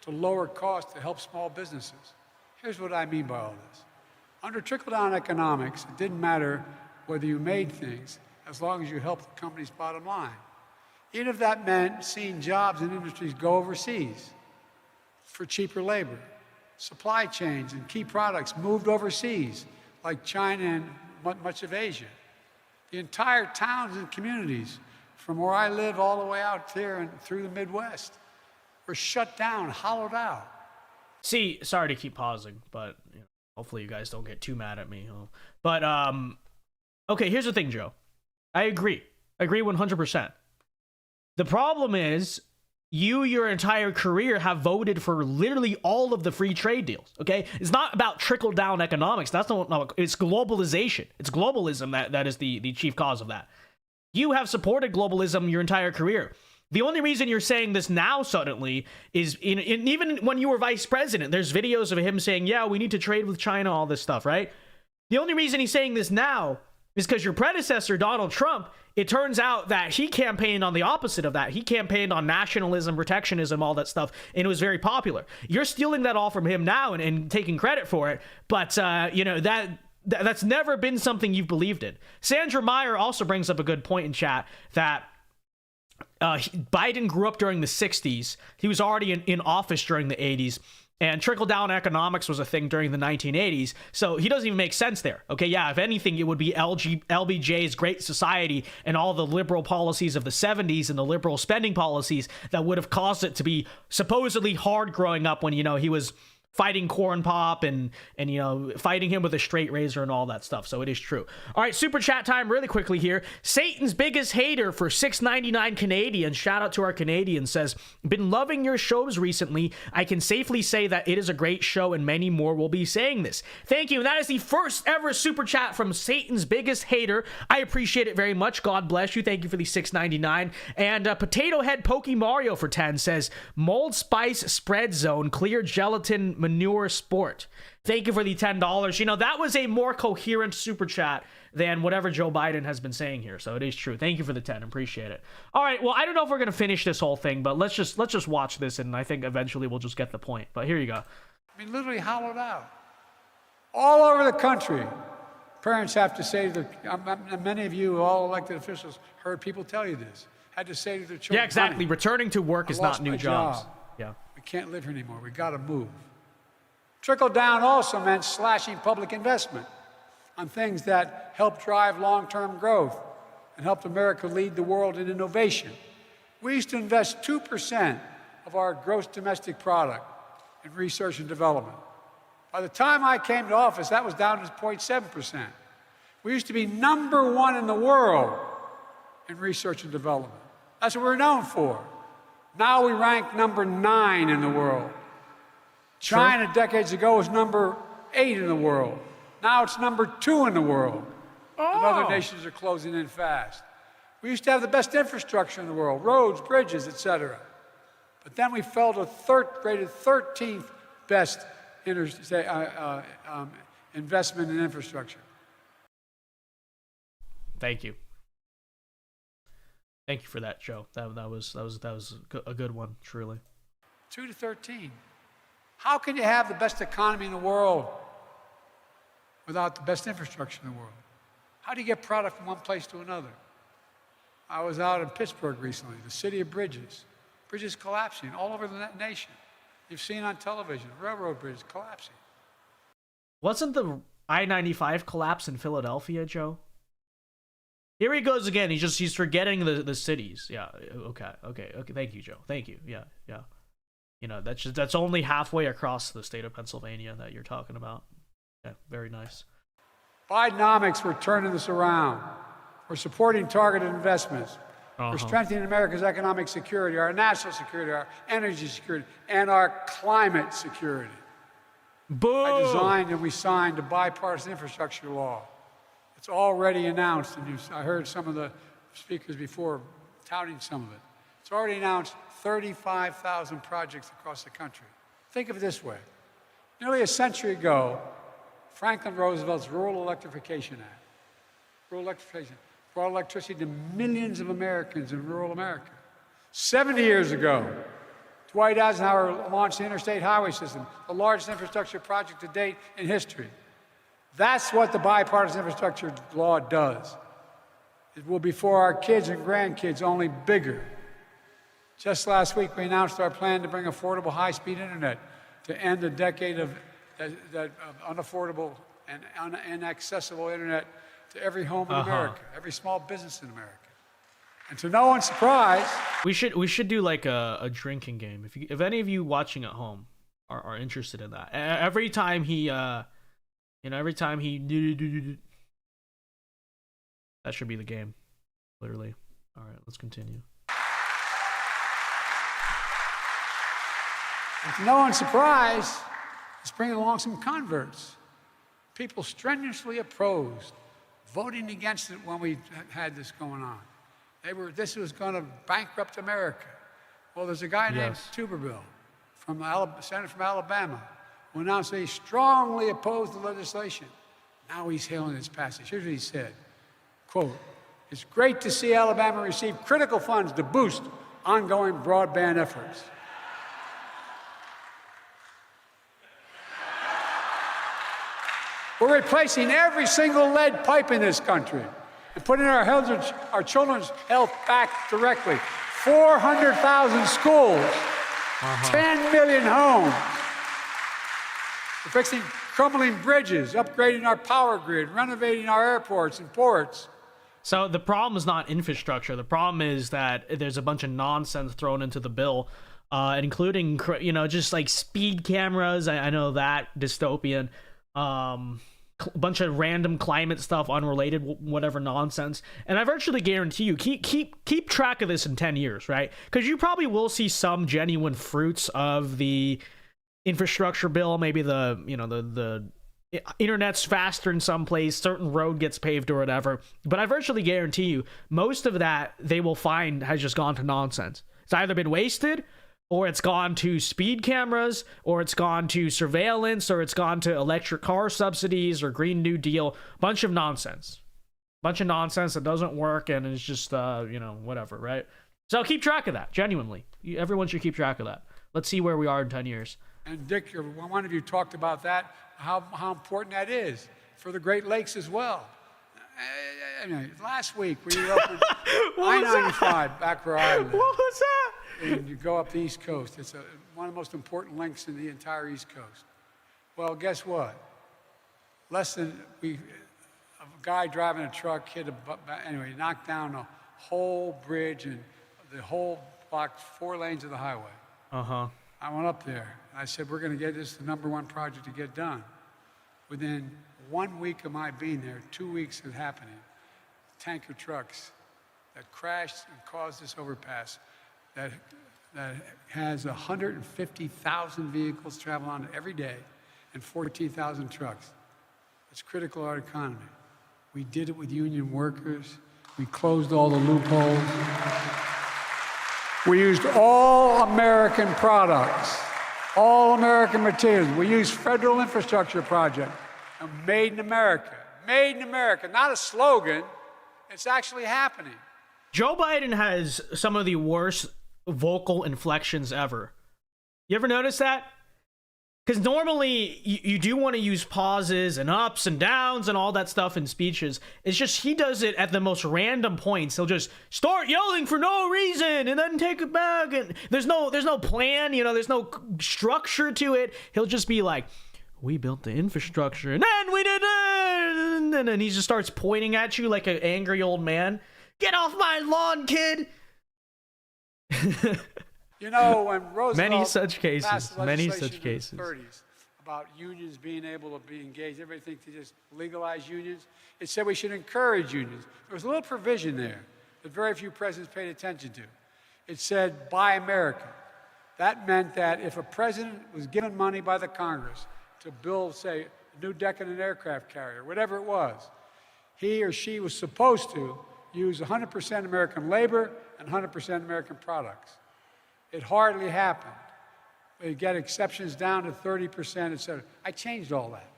to lower costs to help small businesses. Here's what I mean by all this. Under trickle-down economics, it didn't matter whether you made things as long as you helped the company's bottom line. Even if that meant seeing jobs in industries go overseas for cheaper labor. Supply chains and key products moved overseas, like China and much of Asia. The entire towns and communities, from where I live all the way out there and through the Midwest, were shut down, hollowed out. See, sorry to keep pausing, but hopefully you guys don't get too mad at me. But okay, here's the thing, Joe. I agree 100%. The problem is your entire career have voted for literally all of the free trade deals. Okay, it's not about trickle down economics. That's not. It's globalization. It's globalism that is the chief cause of that. You have supported globalism your entire career. The only reason you're saying this now suddenly is even when you were vice president, there's videos of him saying, yeah, we need to trade with China, all this stuff, right? The only reason he's saying this now is because your predecessor, Donald Trump, it turns out that he campaigned on the opposite of that. He campaigned on nationalism, protectionism, all that stuff, and it was very popular. You're stealing that all from him now and taking credit for it, but, that's never been something you've believed in. Sandra Meyer also brings up a good point in chat that Biden grew up during the 60s. He was already in office during the 80s. And trickle-down economics was a thing during the 1980s, so he doesn't even make sense there. Okay, yeah, if anything, it would be LBJ's Great Society and all the liberal policies of the 70s and the liberal spending policies that would have caused it to be supposedly hard growing up when, you know, he was fighting Corn Pop and you know, fighting him with a straight razor and all that stuff. So it is true. All right, super chat time really quickly here. Satan's biggest hater for $6.99 Canadian. Shout out to our Canadian, says, been loving your shows recently. I can safely say that it is a great show and many more will be saying this. Thank you. And that is the first ever super chat from Satan's biggest hater. I appreciate it very much. God bless you. Thank you for the $6.99. And Potato Head Poke Mario for 10 says, mold spice spread zone, clear gelatin manure sport. Thank you for the $10. You know, that was a more coherent super chat than whatever Joe Biden has been saying here. So it is true. Thank you for the 10. Appreciate it. All right. Well, I don't know if we're going to finish this whole thing, but let's just watch this, and I think eventually we'll just get the point. But here you go. I mean, literally hollowed out. All over the country, parents have to say to their, many of you, all elected officials, heard people tell you this, had to say to their children, Yeah, exactly. "Honey, Returning to work is not new jobs. job. Yeah. We can't live here anymore. We got to move." Trickle down also meant slashing public investment on things that help drive long-term growth and helped America lead the world in innovation. We used to invest 2% of our gross domestic product in research and development. By the time I came to office, that was down to 0.7%. We used to be #1 in the world in research and development. That's what we're known for. Now we rank #9 in the world. China decades ago was #8 in the world. Now it's #2 in the world. And other nations are closing in fast. We used to have the best infrastructure in the world, roads, bridges, etc. But then we fell to rated 13th best investment in infrastructure. Thank you. Thank you for that, Joe. That was a good one, truly. 2 to 13. How can you have the best economy in the world without the best infrastructure in the world? How do you get product from one place to another? I was out in Pittsburgh recently, the city of bridges. Bridges collapsing all over the nation. You've seen on television, railroad bridges collapsing. Wasn't the I-95 collapse in Philadelphia, Joe? Here he goes again. He's forgetting the cities. Yeah. Okay. Thank you, Joe. Thank you. Yeah. You know, that's only halfway across the state of Pennsylvania that you're talking about. Yeah, very nice. Bidenomics, we're turning this around. We're supporting targeted investments. We're strengthening America's economic security, our national security, our energy security, and our climate security. Boom! I designed and we signed a bipartisan infrastructure law. It's already announced, and I heard some of the speakers before touting some of it. It's already announced 35,000 projects across the country. Think of it this way. Nearly a century ago, Franklin Roosevelt's Rural Electrification Act, brought electricity to millions of Americans in rural America. 70 years ago, Dwight Eisenhower launched the Interstate Highway System, the largest infrastructure project to date in history. That's what the bipartisan infrastructure law does. It will be for our kids and grandkids, only bigger. Just last week, we announced our plan to bring affordable high-speed internet to end a decade of unaffordable and inaccessible internet to every home in America, every small business in America. And to no one's surprise, we should do like a drinking game. If any of you watching at home are interested in that, every time he that should be the game, literally. All right, let's continue. And to no one's surprise, it's bringing along some converts. People strenuously opposed, voting against it when we had this going on. This was going to bankrupt America. Well, there's a guy named Tuberville, senator from Alabama, who announced that he strongly opposed the legislation. Now he's hailing its passage. Here's what he said, quote, "It's great to see Alabama receive critical funds to boost ongoing broadband efforts." We're replacing every single lead pipe in this country and putting our children's health back directly. 400,000 schools, 10 million homes. We're fixing crumbling bridges, upgrading our power grid, renovating our airports and ports. So the problem is not infrastructure. The problem is that there's a bunch of nonsense thrown into the bill, including, just like speed cameras. I know that, dystopian. A bunch of random climate stuff, unrelated, whatever nonsense. And I virtually guarantee you, keep track of this in 10 years, right? Because you probably will see some genuine fruits of the infrastructure bill. Maybe the internet's faster in some place, certain road gets paved or whatever. But I virtually guarantee you, most of that they will find has just gone to nonsense. It's either been wasted, or it's gone to speed cameras, or it's gone to surveillance, or it's gone to electric car subsidies or Green New Deal. Bunch of nonsense that doesn't work, and it's just whatever, right? So keep track of that. Genuinely, everyone should keep track of that. Let's see where we are in 10 years. And Dick, one of you talked about that, how important that is for the Great Lakes as well. Last week we opened I-95 back where I live. What was that? And you go up the East Coast. It's one of the most important links in the entire East Coast. Well, guess what? A guy driving a truck knocked down a whole bridge and the whole block, 4 lanes of the highway. Uh-huh. I went up there, and I said, we're going to get this the #1 project to get done. Within 1 week of my being there, 2 weeks of happening, tanker trucks that crashed and caused this overpass that has 150,000 vehicles travel on it every day and 14,000 trucks. It's critical to our economy. We did it with union workers. We closed all the loopholes. We used all American products, all American materials. We used federal infrastructure project. And made in America. Made in America. Not a slogan. It's actually happening. Joe Biden has some of the worst vocal inflections ever. You ever notice that? Because normally you do want to use pauses and ups and downs and all that stuff in speeches. It's just he does it at the most random points. He'll just start yelling for no reason and then take it back. And there's no plan, there's no structure to it. He'll just be like, we built the infrastructure and then we did it. And then he just starts pointing at you like an angry old man. Get off my lawn, kid. When Roosevelt many such cases passed in legislation the in 30s. the 30s about unions being able to be engaged, everybody to just legalize unions. It said we should encourage unions. There was a little provision there that very few presidents paid attention to. It said, buy American. That meant that if a president was given money by the Congress to build, say, a new deck in an aircraft carrier, whatever it was, he or she was supposed to use 100% American labor and 100% American products. It hardly happened. We get exceptions down to 30%, et cetera. I changed all that.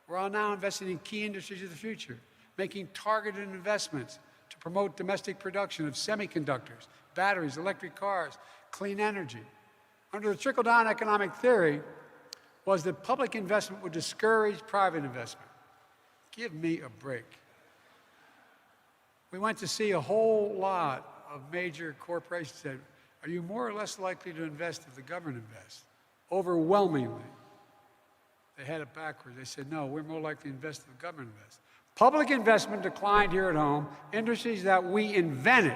We're all now investing in key industries of the future, making targeted investments to promote domestic production of semiconductors, batteries, electric cars, clean energy. Under the trickle-down economic theory was that public investment would discourage private investment. Give me a break. We went to see a whole lot of major corporations said, are you more or less likely to invest if the government invests? Overwhelmingly, they had it backwards. They said, no, we're more likely to invest if the government invests. Public investment declined here at home. Industries that we invented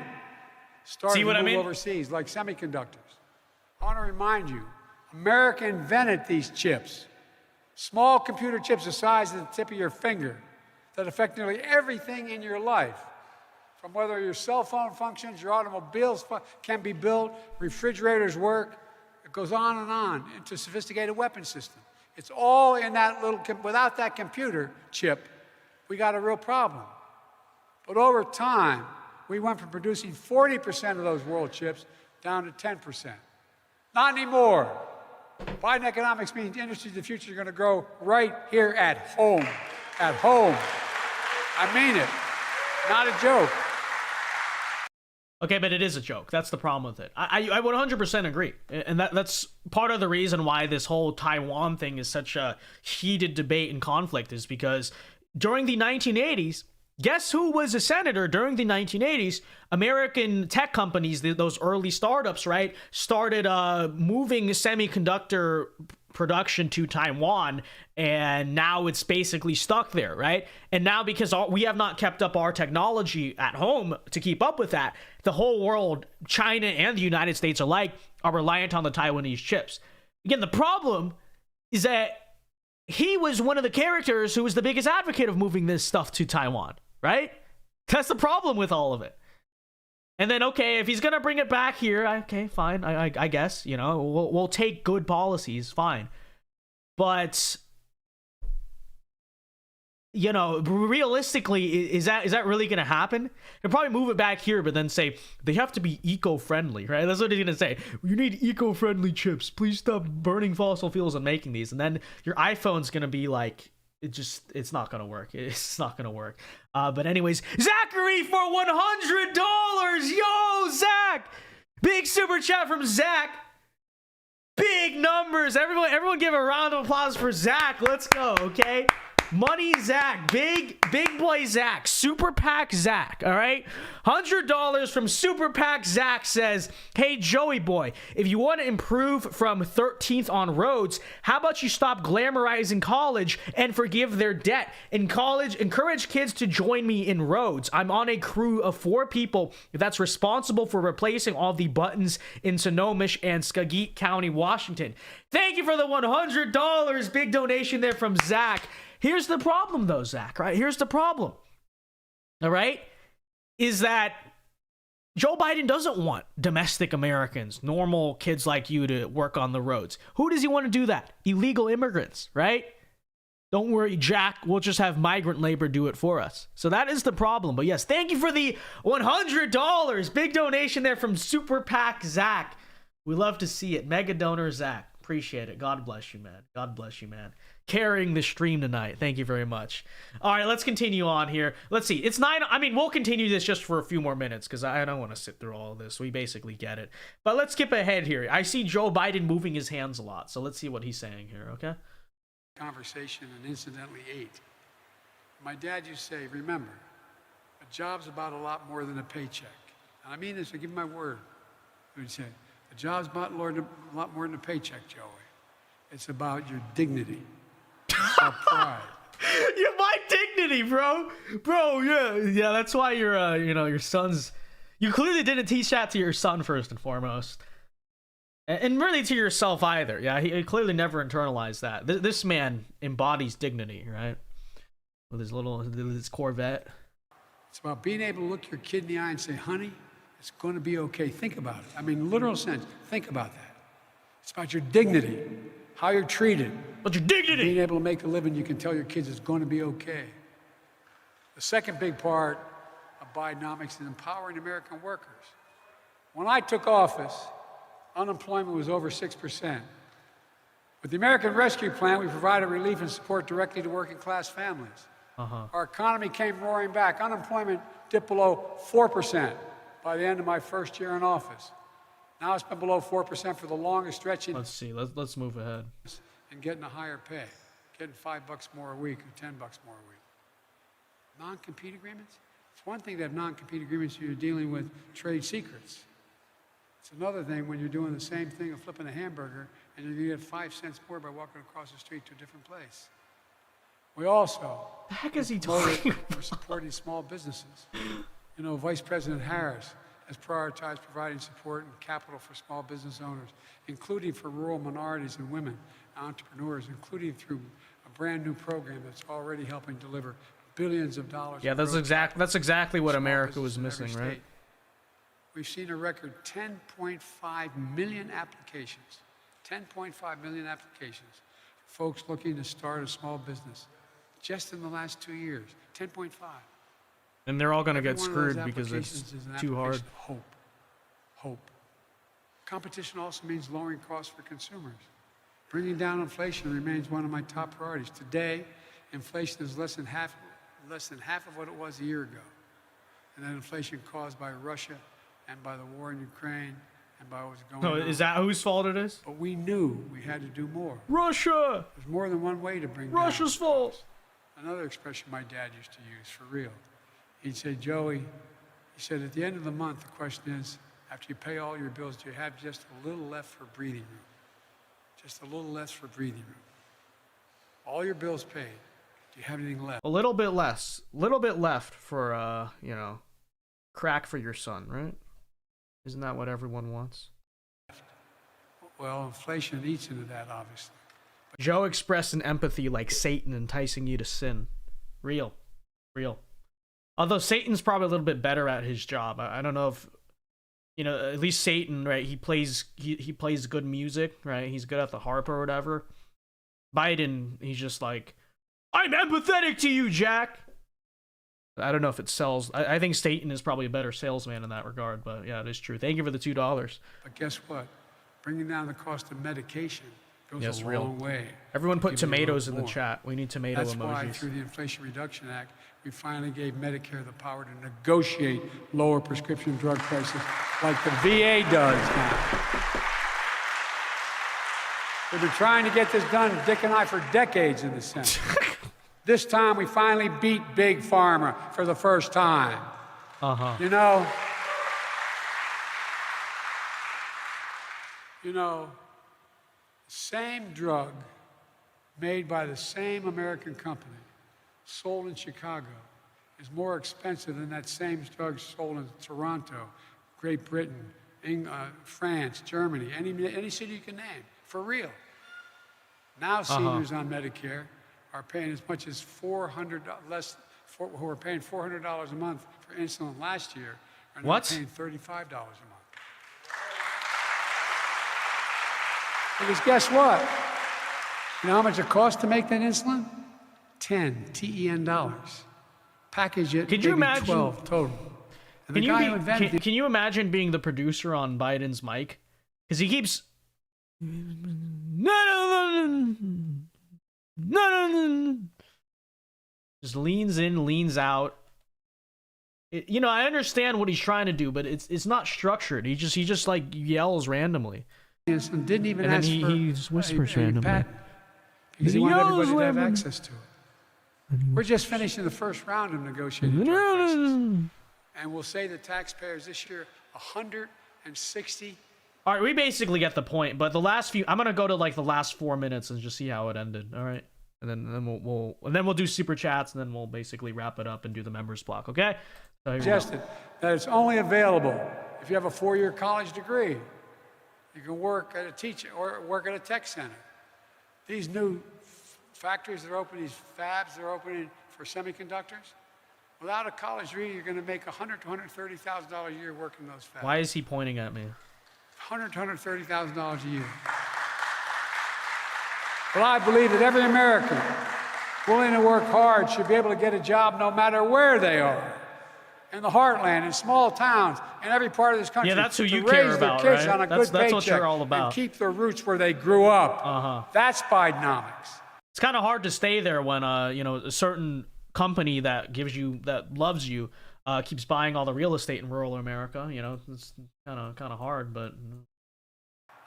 started to move overseas, like semiconductors. I want to remind you, America invented these chips, small computer chips the size of the tip of your finger that affect nearly everything in your life. From whether your cell phone functions, your automobiles can be built, refrigerators work, it goes on, into sophisticated weapon systems. It's all in that little, without that computer chip, we got a real problem. But over time, we went from producing 40% of those world chips down to 10%. Not anymore. Biden economics means industries of the future are going to grow right here at home. At home. I mean it. Not a joke. Okay, but it is a joke. That's the problem with it. I 100% agree. And that's part of the reason why this whole Taiwan thing is such a heated debate and conflict, is because during the 1980s, guess who was a senator during the 1980s? American tech companies, those early startups, right, started moving semiconductor production to Taiwan, and now it's basically stuck there, right? And now because we have not kept up our technology at home to keep up with that, the whole world, China and the United States alike, are reliant on the Taiwanese chips. Again, the problem is that he was one of the characters who was the biggest advocate of moving this stuff to Taiwan, right? That's the problem with all of it. And then, okay, if he's going to bring it back here, okay, fine, I guess, you know, we'll take good policies, fine. But, you know, realistically, is that really going to happen? He'll probably move it back here, but then say, they have to be eco-friendly, right? That's what he's going to say. You need eco-friendly chips. Please stop burning fossil fuels and making these. And then your iPhone's going to be like, it's not gonna work. It's not gonna work. But anyways, Zachary for $100. Yo, Zach! Big super chat from Zach. Big numbers. Everyone give a round of applause for Zach. Let's go, okay? Money Zach. Big boy Zach. Super Pack Zach, all right? $100 from Super Pack Zach says, hey, Joey boy, if you want to improve from 13th on roads, how about you stop glamorizing college and forgive their debt? In college, encourage kids to join me in roads. I'm on a crew of 4 people that's responsible for replacing all the buttons in Sonoma and Skagit County, Washington. Thank you for the $100. Big donation there from Zach. Here's the problem, though, Zach, right? Here's the problem, all right, is that Joe Biden doesn't want domestic Americans, normal kids like you, to work on the roads. Who does he want to do that? Illegal immigrants, right? Don't worry, Jack. We'll just have migrant labor do it for us. So that is the problem. But yes, thank you for the $100. Big donation there from Super Pack Zach. We love to see it. Mega donor Zach. Appreciate it. God bless you, man. God bless you, man. Carrying the stream tonight. Thank you very much. All right, let's continue on here. Let's see. It's 9. I mean, we'll continue this just for a few more minutes because I don't want to sit through all of this. We basically get it. But let's skip ahead here. I see Joe Biden moving his hands a lot. So let's see what he's saying here, okay? Conversation and incidentally ate. My dad used to say, remember, a job's about a lot more than a paycheck. And I mean this, I give him my word. He would say, a job's about a lot more than a paycheck, Joey. It's about your dignity. It's about pride. Yeah, my dignity, bro. Bro, yeah. That's why your son's. You clearly didn't teach that to your son first and foremost, and really to yourself either. Yeah, he clearly never internalized that. This man embodies dignity, right? With his Corvette. It's about being able to look your kid in the eye and say, honey, it's going to be okay. Think about it. I mean, literal sense. Think about that. It's about your dignity, how you're treated. But your dignity. Being able to make a living, you can tell your kids it's going to be okay. The second big part of Bidenomics is empowering American workers. When I took office, unemployment was over 6%. With the American Rescue Plan, we provided relief and support directly to working class families. Our economy came roaring back. Unemployment dipped below 4% by the end of my first year in office. Now it's been below 4% for the longest stretch. Let's see. Let's move ahead. And getting a higher pay, getting $5 more a week or $10 more a week. Non-compete agreements? It's one thing to have non-compete agreements when you're dealing with trade secrets. It's another thing when you're doing the same thing of flipping a hamburger and you're going to get 5 cents more by walking across the street to a different place. We also, the heck is he talking about? We're supporting small businesses. You know, Vice President Harris has prioritized providing support and capital for small business owners, including for rural minorities and women entrepreneurs, including through a brand new program that's already helping deliver billions of dollars. Yeah, that's exactly what America was missing, right? We've seen a record 10.5 million applications. 10.5 million applications for folks looking to start a small business just in the last 2 years. 10.5. And they're all going to get screwed because it's too hard. Hope. Competition also means lowering costs for consumers. Bringing down inflation remains one of my top priorities. Today, inflation is less than half of what it was a year ago. And that inflation caused by Russia and by the war in Ukraine and by what's going on. Is that whose fault it is? But we knew we had to do more. Russia! There's more than one way to bring Russia's down fault. Another expression my dad used to use, for real. He'd say, Joey, he said, at the end of the month, the question is, after you pay all your bills, do you have just a little left for breathing room? just a little less for breathing room. All your bills paid. Do you have anything left? A little bit less, little bit left for you know, crack for your son, right? Isn't that what everyone wants? Well, inflation eats into that, obviously. Joe expressed an empathy like Satan enticing you to sin. Real. Although Satan's probably a little bit better at his job. I don't know if, you know, at least Satan, right? He plays good music, right? He's good at the harp or whatever. Biden, he's just like, I'm empathetic to you, Jack. I don't know if it sells. I think Satan is probably a better salesman in that regard, but yeah, it is true. Thank you for the $2. But guess what? Bringing down the cost of medication goes a real. long way. Everyone put Give you a tomatoes in little the more. chat. We need tomato That's why, emojis. through the Inflation Reduction Act, we finally gave Medicare the power to negotiate lower prescription drug prices like the VA does now. We've been trying to get this done, Dick and I, for decades in the Senate. This time, we finally beat Big Pharma for the first time. You know, same drug made by the same American company, sold in Chicago, is more expensive than that same drug sold in Toronto, Great Britain, France, Germany, any city you can name, for real. Now seniors on Medicare are paying as much as $400 less, who are paying $400 a month for insulin last year, are now paying $35 a month. Because guess what? You know how much it costs to make that insulin? 10 TEN dollars. Package it, Could you maybe imagine? 12 total. And the guy who invented it, Can you imagine being the producer on Biden's mic? Because he keeps. Just leans in, leans out. You know, I understand what he's trying to do, but it's not structured. He just like yells randomly. insulin didn't even And then ask he for just whispers a randomly. patent because he wanted everybody to have access to it. We're just finishing the first round of negotiating drug prices. And we'll say the taxpayers this year, 160. All right, we basically get the point, but the last few, I'm gonna go to like the last 4 minutes and just see how it ended. All right, and then we'll do super chats, and then we'll basically wrap it up and do the members block. Okay? So Suggested that it's only available if you have a 4-year college degree. You can work at a teacher or work at a tech center. These new factories that are opening, these fabs that are opening for semiconductors, without a college degree, you're going to make $100,000 to $130,000 a year working those fabs. Why is he pointing at me? $100,000 to $130,000 a year. Well, I believe that every American willing to work hard should be able to get a job no matter where they are. In the heartland, in small towns, in every part of this country. Yeah, that's who you to care raise about, their kids right? on a That's good paycheck what you're all about. and keep their roots where they grew up. That's Bidenomics. It's kind of hard to stay there when you know, a certain company that loves you keeps buying all the real estate in rural America. You know, it's kind of hard, but.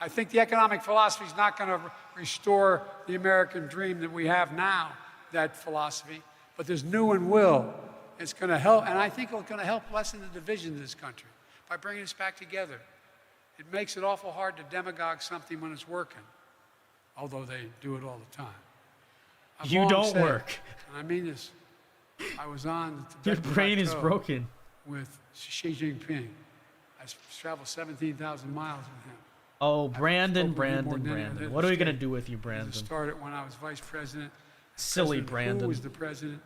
I think the economic philosophy is not going to restore the American dream that we have now, that philosophy, but there's new and will. It's going to help, and I think it's going to help lessen the division in this country by bringing us back together. It makes it awful hard to demagogue something when it's working, although they do it all the time. I've You long don't said, work. And I mean this. I was on the Your Tibetan brain is Plateau broken. with Xi Jinping. I traveled 17,000 miles with him. Oh, Brandon. What What are we gonna do with you, Brandon? It started when I was vice president. Silly President Brandon. Hu was the president,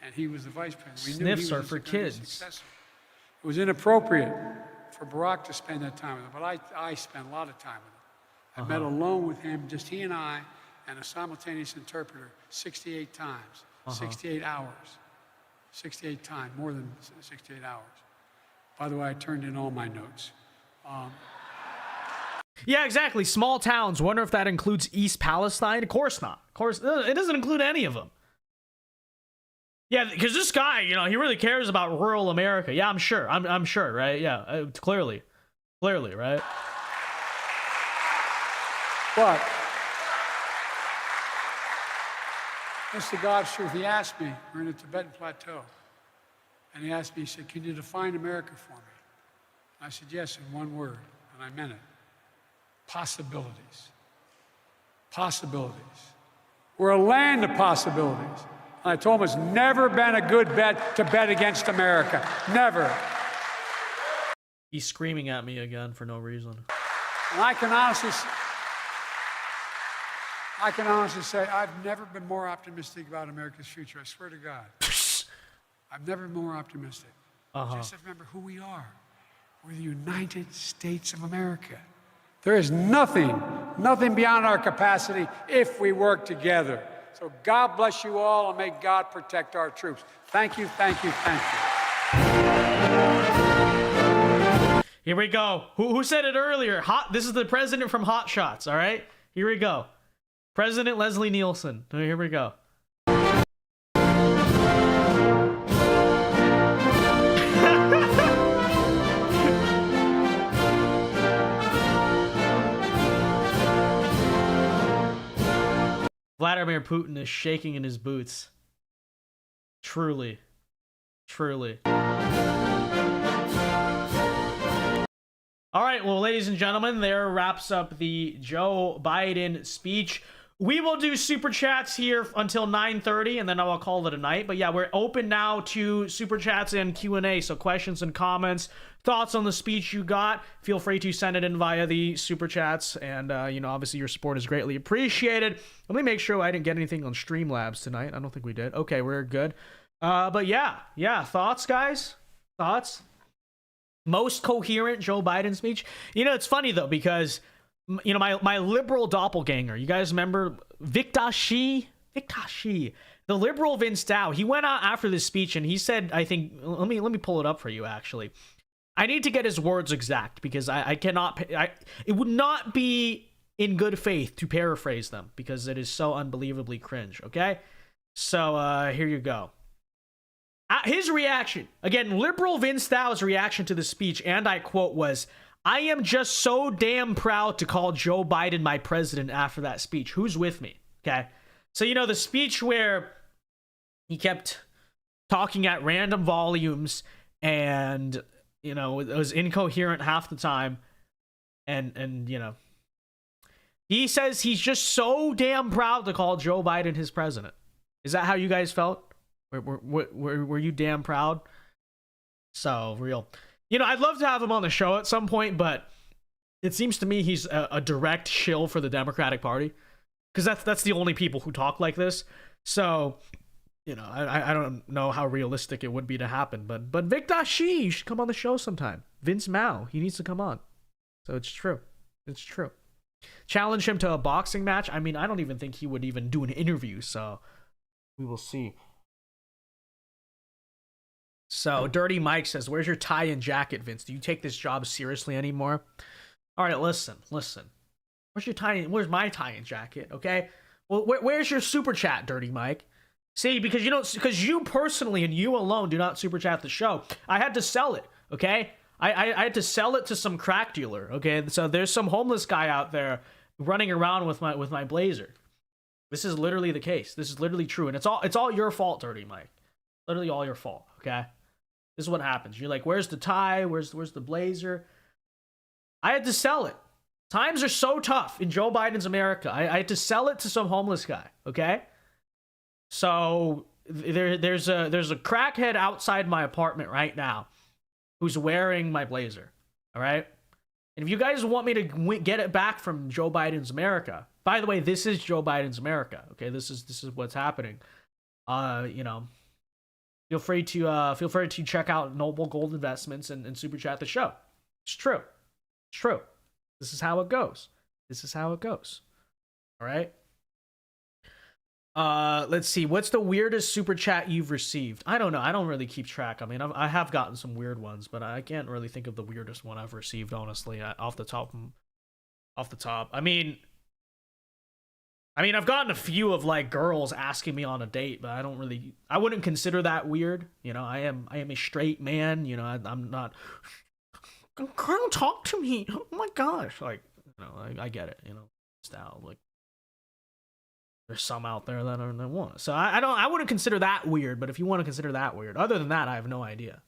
and he was the vice president. We knew Sniffs he are was for gonna be kids. successful. It was inappropriate for Barack to spend that time with him, but I spent a lot of time with him. I met alone with him, just he and I, and a simultaneous interpreter, 68 times, 68 hours. 68 times, more than 68 hours. By the way, I turned in all my notes. Yeah, exactly. Small towns. Wonder if that includes East Palestine. Of course not. Of course, it doesn't include any of them. Yeah, because this guy, you know, he really cares about rural America. Yeah, I'm sure. I'm sure, right? Yeah, clearly, right? But, Mr. God's truth, he asked me, we're in the Tibetan Plateau, and he asked me, he said, can you define America for me? I said, yes, in one word, and I meant it. Possibilities. possibilities. We're a land of possibilities. And I told him it's never been a good bet to bet against America. Never. He's screaming at me again for no reason. And I can honestly say I've never been more optimistic about America's future. I swear to God. I've never been more optimistic. Just remember who we are. We're the United States of America. There is nothing beyond our capacity if we work together. So God bless you all, and may God protect our troops. Thank you, thank you, thank you. Here we go. Who said it earlier? This is the president from Hot Shots, all right? Here we go. President Leslie Nielsen. Here we go. Vladimir Putin is shaking in his boots. Truly. Truly. All right, well, ladies and gentlemen, there wraps up the Joe Biden speech. We will do super chats here until 9:30, and then I'll call it a night. But yeah, we're open now to super chats and Q&A. So questions and comments, thoughts on the speech you got, feel free to send it in via the super chats. And, you know, obviously your support is greatly appreciated. Let me make sure I didn't get anything on Streamlabs tonight. I don't think we did. Okay, we're good. But yeah, thoughts, guys? Thoughts? Most coherent Joe Biden speech. You know, it's funny though, because you know, my liberal doppelganger, you guys remember Victor Shi, the liberal VinceDao, he went out after this speech and he said, I think, let me pull it up for you actually. I need to get his words exact because I cannot, it would not be in good faith to paraphrase them because it is so unbelievably cringe, okay? So here you go. His reaction, again, liberal VinceDao's reaction to the speech, and I quote, was, "I am just so damn proud to call Joe Biden my president after that speech." Who's with me? Okay. So, you know, the speech where he kept talking at random volumes and, you know, it was incoherent half the time. And you know, he says he's just so damn proud to call Joe Biden his president. Is that how you guys felt? Were you damn proud? So real. You know, I'd love to have him on the show at some point, but it seems to me he's a direct shill for the Democratic Party, because that's the only people who talk like this. So, you know, I don't know how realistic it would be to happen, but Victor Shi, you should come on the show sometime. Vince Mao, he needs to come on. So it's true. It's true. Challenge him to a boxing match. I mean, I don't even think he would even do an interview, so we will see. So, Dirty Mike says, "Where's your tie and jacket, Vince? Do you take this job seriously anymore?" All right, listen. Where's your tie? Where's my tie and jacket? Okay. Well, where's your super chat, Dirty Mike? See, because you personally and you alone do not super chat the show. I had to sell it. Okay. I had to sell it to some crack dealer. Okay. So there's some homeless guy out there running around with my blazer. This is literally the case. This is literally true, and it's all your fault, Dirty Mike. Literally all your fault. Okay. This is what happens. You're like, where's the tie? Where's the blazer? I had to sell it. Times are so tough in Joe Biden's America. I had to sell it to some homeless guy, okay? So there's a crackhead outside my apartment right now who's wearing my blazer, all right? And if you guys want me to get it back from Joe Biden's America, by the way, this is Joe Biden's America, okay? This is what's happening. You know, feel free to check out Noble Gold Investments and super chat the show. It's true. It's true. This is how it goes. All right. Let's see. What's the weirdest super chat you've received? I don't know. I don't really keep track. I mean, I have gotten some weird ones, but I can't really think of the weirdest one I've received, honestly, off the top. I mean, I've gotten a few of like girls asking me on a date, but I wouldn't consider that weird. You know, I am a straight man. You know, I'm not. Girl, talk to me. Oh my gosh, like, you know, I get it. You know, style, like, there's some out there that want it. So I wouldn't consider that weird. But if you want to consider that weird, other than that, I have no idea.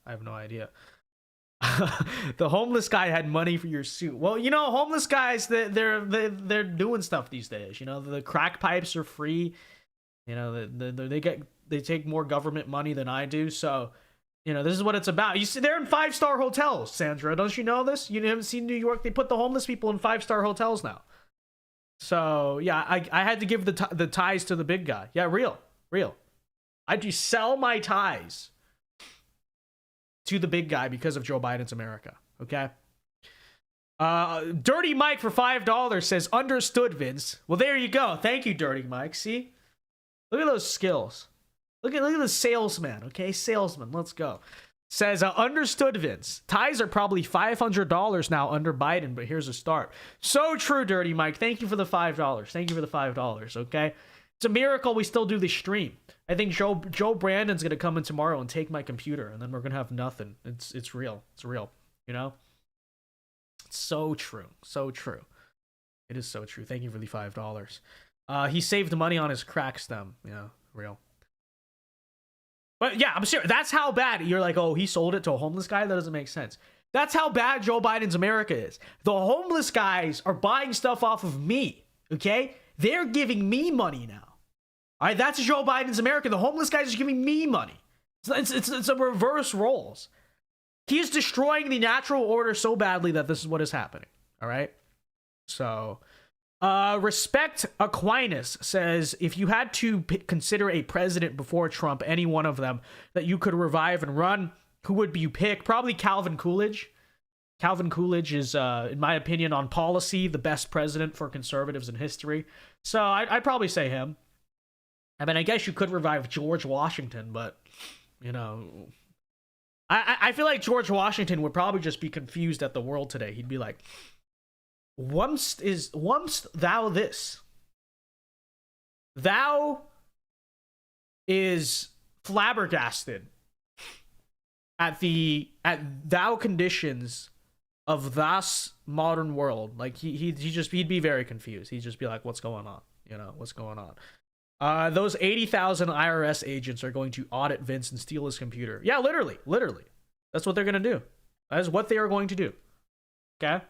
The homeless guy had money for your suit. Well, you know, homeless guys, they're doing stuff these days. You know, the crack pipes are free. You know, they take more government money than I do. So, you know, this is what it's about. You see, they're in 5-star hotels, Sandra. Don't you know this? You haven't seen New York? They put the homeless people in 5-star hotels now. So yeah, I had to give the ties to the big guy. Yeah, real. I do sell my ties to the big guy because of Joe Biden's America. Okay. Dirty Mike for $5 says, understood, Vince. Well, there you go. Thank you, Dirty Mike. See, look at those skills. Look at the salesman. Okay, salesman. Let's go. Says, understood, Vince. Ties are probably $500 now under Biden, but here's a start. So true, Dirty Mike. Thank you for the $5. Thank you for the $5. Okay, it's a miracle we still do the stream. I think Joe Brandon's gonna come in tomorrow and take my computer, and then we're gonna have nothing. It's real. It's real. You know. It's so true. So true. It is so true. Thank you for the $5. He saved money on his crack stem. Yeah, real. But yeah, I'm serious. That's how bad. You're like, oh, he sold it to a homeless guy? That doesn't make sense. That's how bad Joe Biden's America is. The homeless guys are buying stuff off of me, okay? They're giving me money now. All right, that's Joe Biden's America. The homeless guys are giving me money. It's a reverse roles. He is destroying the natural order so badly that this is what is happening, all right? So... Respect Aquinas says, if you had to consider a president before Trump, any one of them that you could revive and run, who would you pick? Probably Calvin Coolidge. Calvin Coolidge is, in my opinion, on policy, the best president for conservatives in history. So I'd probably say him. I mean, I guess you could revive George Washington, but, you know, I feel like George Washington would probably just be confused at the world today. He'd be like, once thou this? Thou is flabbergasted at thou conditions of thus modern world. Like he'd be very confused. He'd just be like, what's going on? You know, what's going on? Those 80,000 IRS agents are going to audit Vince and steal his computer. Yeah, literally. That's what they're going to do. That is what they are going to do. Okay?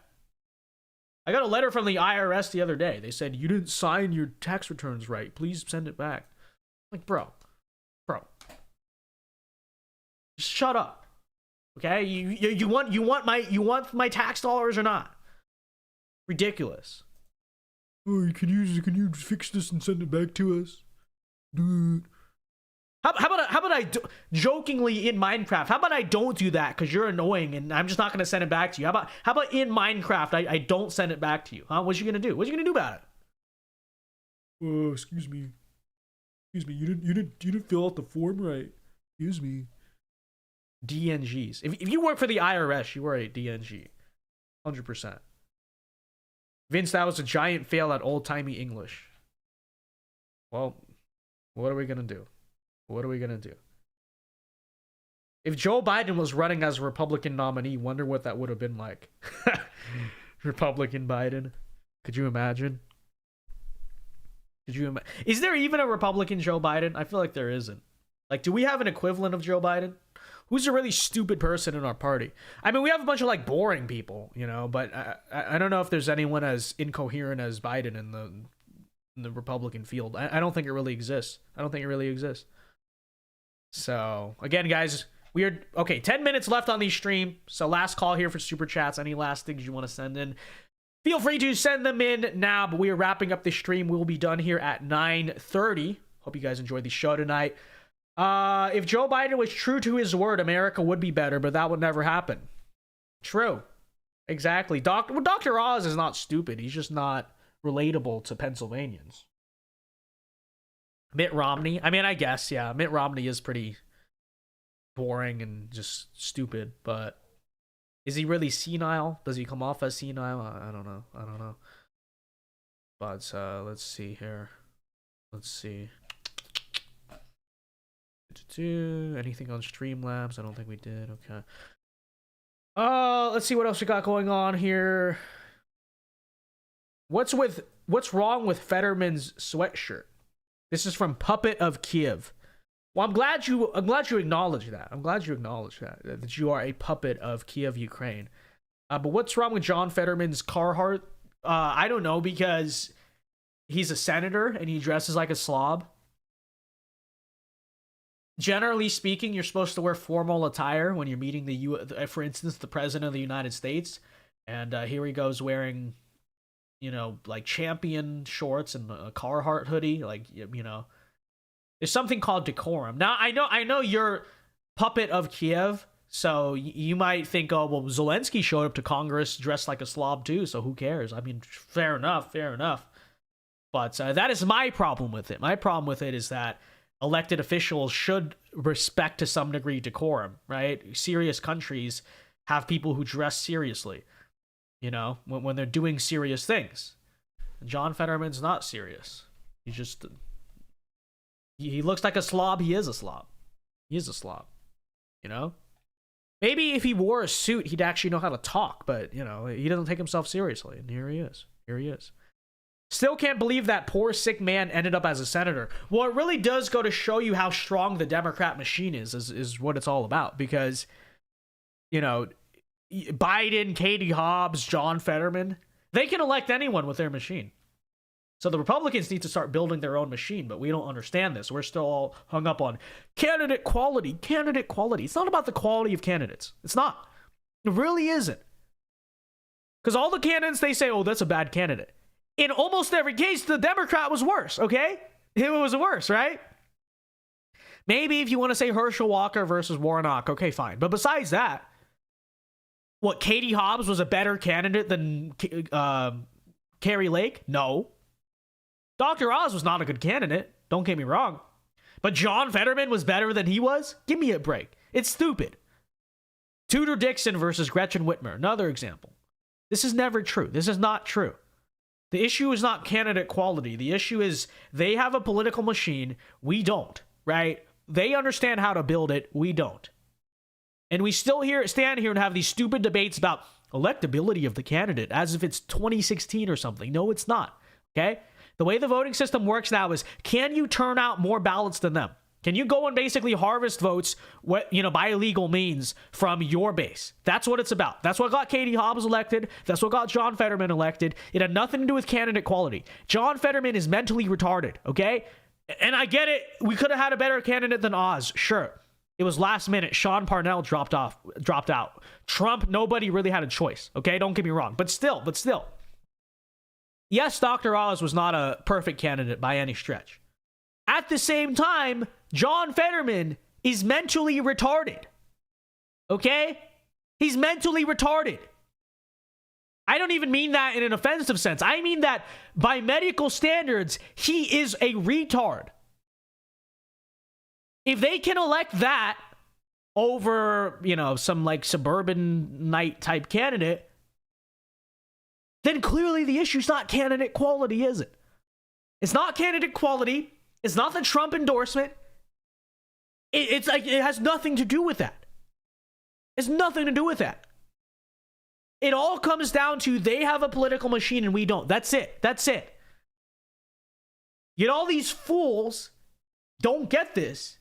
I got a letter from the IRS the other day. They said, you didn't sign your tax returns right. Please send it back. I'm like, bro. Just shut up. Okay? You want my tax dollars or not? Ridiculous. Oh, can you fix this and send it back to us? Dude. How about I jokingly in Minecraft? How about I don't do that because you're annoying and I'm just not gonna send it back to you? How about in Minecraft I don't send it back to you? Huh? What you gonna do? What you gonna do about it? Excuse me. You didn't fill out the form right. Excuse me. DNGs. If you work for the IRS, you are a DNG. 100%. Vince, that was a giant fail at old-timey English. Well, what are we gonna do? If Joe Biden was running as a Republican nominee, wonder what that would have been like. Republican Biden. Could you imagine? Is there even a Republican Joe Biden? I feel like there isn't. Like, do we have an equivalent of Joe Biden? Who's a really stupid person in our party? I mean, we have a bunch of like boring people, you know, but I don't know if there's anyone as incoherent as Biden in the Republican field. I don't think it really exists. So, again, guys, we are... Okay, 10 minutes left on the stream. So, last call here for Super Chats. Any last things you want to send in? Feel free to send them in now, but we are wrapping up the stream. We'll be done here at 9:30. Hope you guys enjoyed the show tonight. If Joe Biden was true to his word, America would be better, but that would never happen. True. Exactly. Dr. Oz is not stupid. He's just not relatable to Pennsylvanians. Mitt Romney. I mean, I guess, yeah. Mitt Romney is pretty boring and just stupid, but is he really senile? Does he come off as senile? I don't know. But let's see here. Anything on Streamlabs? I don't think we did. Okay. Let's see what else we got going on here. What's wrong with Fetterman's sweatshirt? This is from Puppet of Kiev. Well, I'm glad you acknowledge that. I'm glad you acknowledge that you are a puppet of Kiev, Ukraine. But what's wrong with John Fetterman's Carhartt? I don't know, because he's a senator and he dresses like a slob. Generally speaking, you're supposed to wear formal attire when you're meeting for instance, the president of the United States. And here he goes wearing, like Champion shorts and a Carhartt hoodie. Like, there's something called decorum. Now, I know you're puppet of Kiev, so you might think, oh, well, Zelensky showed up to Congress dressed like a slob too, so who cares? I mean, fair enough. But that is my problem with it. My problem with it is that elected officials should respect to some degree decorum, right? Serious countries have people who dress seriously, when they're doing serious things. And John Fetterman's not serious. He looks like a slob. He is a slob. Maybe if he wore a suit, he'd actually know how to talk, but, he doesn't take himself seriously. And here he is. Still can't believe that poor sick man ended up as a senator. Well, it really does go to show you how strong the Democrat machine is what it's all about. Because, Biden, Katie Hobbs, John Fetterman, they can elect anyone with their machine. So the Republicans need to start building their own machine, but we don't understand this. We're still all hung up on candidate quality. It's not about the quality of candidates. It's not. It really isn't. Because all the candidates, they say, oh, that's a bad candidate. In almost every case, the Democrat was worse, okay? It was worse, right? Maybe if you want to say Herschel Walker versus Warnock, okay, fine. But besides that, what, Katie Hobbs was a better candidate than Carrie Lake? No. Dr. Oz was not a good candidate, don't get me wrong. But John Fetterman was better than he was? Give me a break. It's stupid. Tudor Dixon versus Gretchen Whitmer, another example. This is never true. This is not true. The issue is not candidate quality. The issue is they have a political machine. We don't, right? They understand how to build it. We don't. And we still stand here and have these stupid debates about electability of the candidate as if it's 2016 or something. No, it's not. Okay? The way the voting system works now is, can you turn out more ballots than them? Can you go and basically harvest votes, by illegal means from your base? That's what it's about. That's what got Katie Hobbs elected. That's what got John Fetterman elected. It had nothing to do with candidate quality. John Fetterman is mentally retarded, okay? And I get it. We could have had a better candidate than Oz. Sure. It was last minute. Sean Parnell dropped out. Trump, nobody really had a choice, okay? Don't get me wrong. But still. Yes, Dr. Oz was not a perfect candidate by any stretch. At the same time, John Fetterman is mentally retarded. Okay? He's mentally retarded. I don't even mean that in an offensive sense. I mean that by medical standards, he is a retard. If they can elect that over, some like suburban night type candidate, then clearly the issue's not candidate quality, is it? It's not candidate quality. It's not the Trump endorsement. It's like it has nothing to do with that. It's nothing to do with that. It all comes down to they have a political machine and we don't. That's it. Yet all these fools don't get this.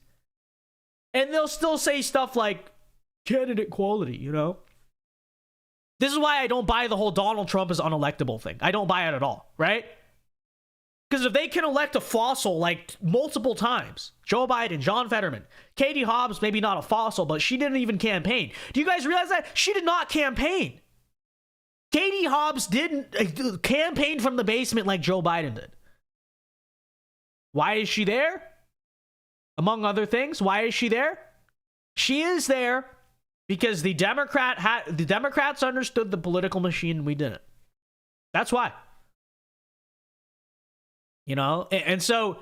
And they'll still say stuff like candidate quality, This is why I don't buy the whole Donald Trump is unelectable thing. I don't buy it at all, right? Because if they can elect a fossil like multiple times, Joe Biden, John Fetterman, Katie Hobbs, maybe not a fossil, but she didn't even campaign. Do you guys realize that? She did not campaign. Katie Hobbs didn't campaign from the basement like Joe Biden did. Why is she there? Among other things, why is she there? She is there because the Democrats understood the political machine and we didn't. That's why. And so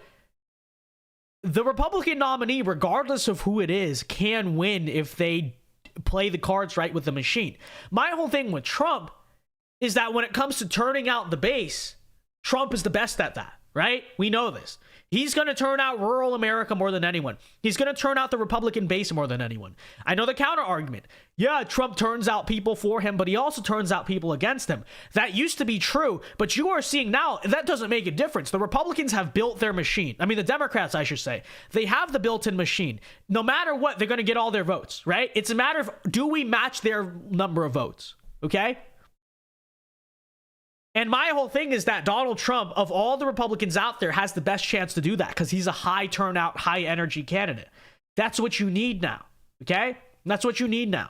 the Republican nominee, regardless of who it is, can win if they play the cards right with the machine. My whole thing with Trump is that when it comes to turning out the base, Trump is the best at that. right? We know this. He's going to turn out rural America more than anyone. He's going to turn out the Republican base more than anyone. I know the counter argument. Yeah, Trump turns out people for him, but he also turns out people against him. That used to be true, but you are seeing now that doesn't make a difference. The Republicans have built their machine. I mean, the Democrats, I should say. They have the built-in machine. No matter what, they're going to get all their votes, right? It's a matter of, do we match their number of votes? Okay? And my whole thing is that Donald Trump, of all the Republicans out there, has the best chance to do that because he's a high turnout, high energy candidate. That's what you need now. Okay? That's what you need now.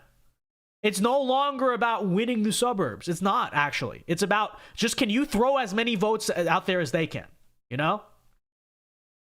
It's no longer about winning the suburbs. It's not, actually. It's about just, can you throw as many votes out there as they can? You know?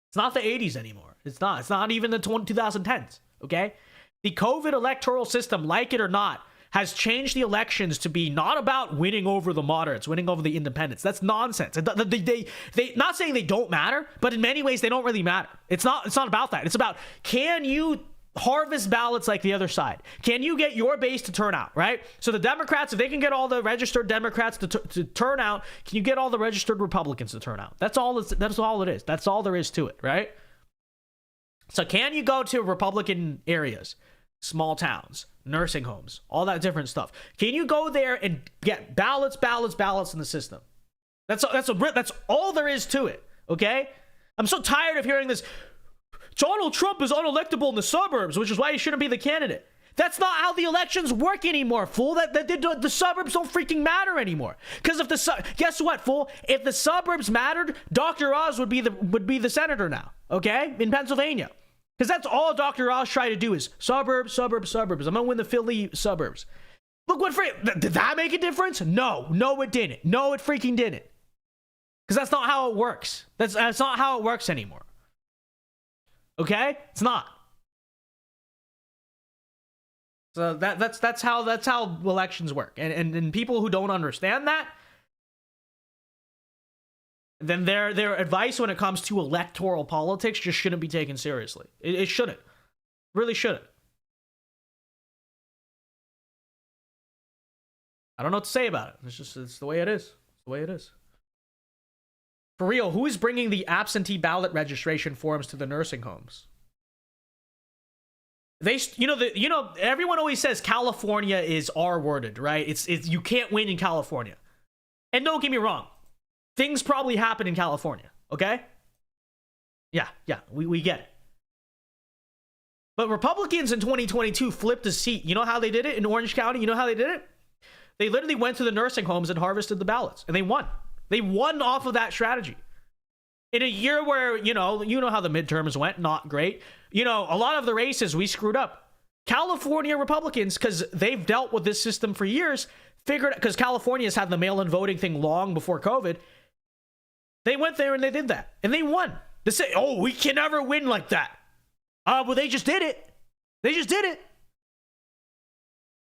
It's not the 80s anymore. It's not. It's not even the 2010s. Okay? The COVID electoral system, like it or not, has changed the elections to be not about winning over the moderates, winning over the independents. That's nonsense. They not saying they don't matter, but in many ways they don't really matter. It's not about that. It's about, can you harvest ballots like the other side? Can you get your base to turn out, right? So the Democrats, if they can get all the registered Democrats to turn out, can you get all the registered Republicans to turn out? That's all it is. That's all there is to it, right? So can you go to Republican areas, small towns, nursing homes, all that different stuff? Can you go there and get ballots in the system? That's all there is to it, okay? I'm so tired of hearing this, Donald Trump is unelectable in the suburbs, which is why he shouldn't be the candidate. That's not how the elections work anymore, fool. The suburbs don't freaking matter anymore. Because guess what, fool? If the suburbs mattered, Dr. Oz would be the senator now, okay? In Pennsylvania. Because that's all Dr. Oz tried to do is suburbs. I'm going to win the Philly suburbs. Look what, did that make a difference? No, it didn't. No, it freaking didn't. Because that's not how it works. That's not how it works anymore. Okay? It's not. So that's how elections work. And people who don't understand that, then their advice when it comes to electoral politics just shouldn't be taken seriously. It shouldn't. Really shouldn't. I don't know what to say about it. It's the way it is. It's the way it is. For real, who is bringing the absentee ballot registration forms to the nursing homes? Everyone always says California is R-worded, right? It's you can't win in California. And don't get me wrong. Things probably happen in California, okay? Yeah, we get it. But Republicans in 2022 flipped a seat. You know how they did it in Orange County? You know how they did it? They literally went to the nursing homes and harvested the ballots, and they won. They won off of that strategy. In a year where, you know how the midterms went, not great. A lot of the races we screwed up. California Republicans, because they've dealt with this system for years, figured, because California's had the mail-in voting thing long before COVID, they went there and they did that. And they won. They say, oh, we can never win like that. Well, they just did it. They just did it.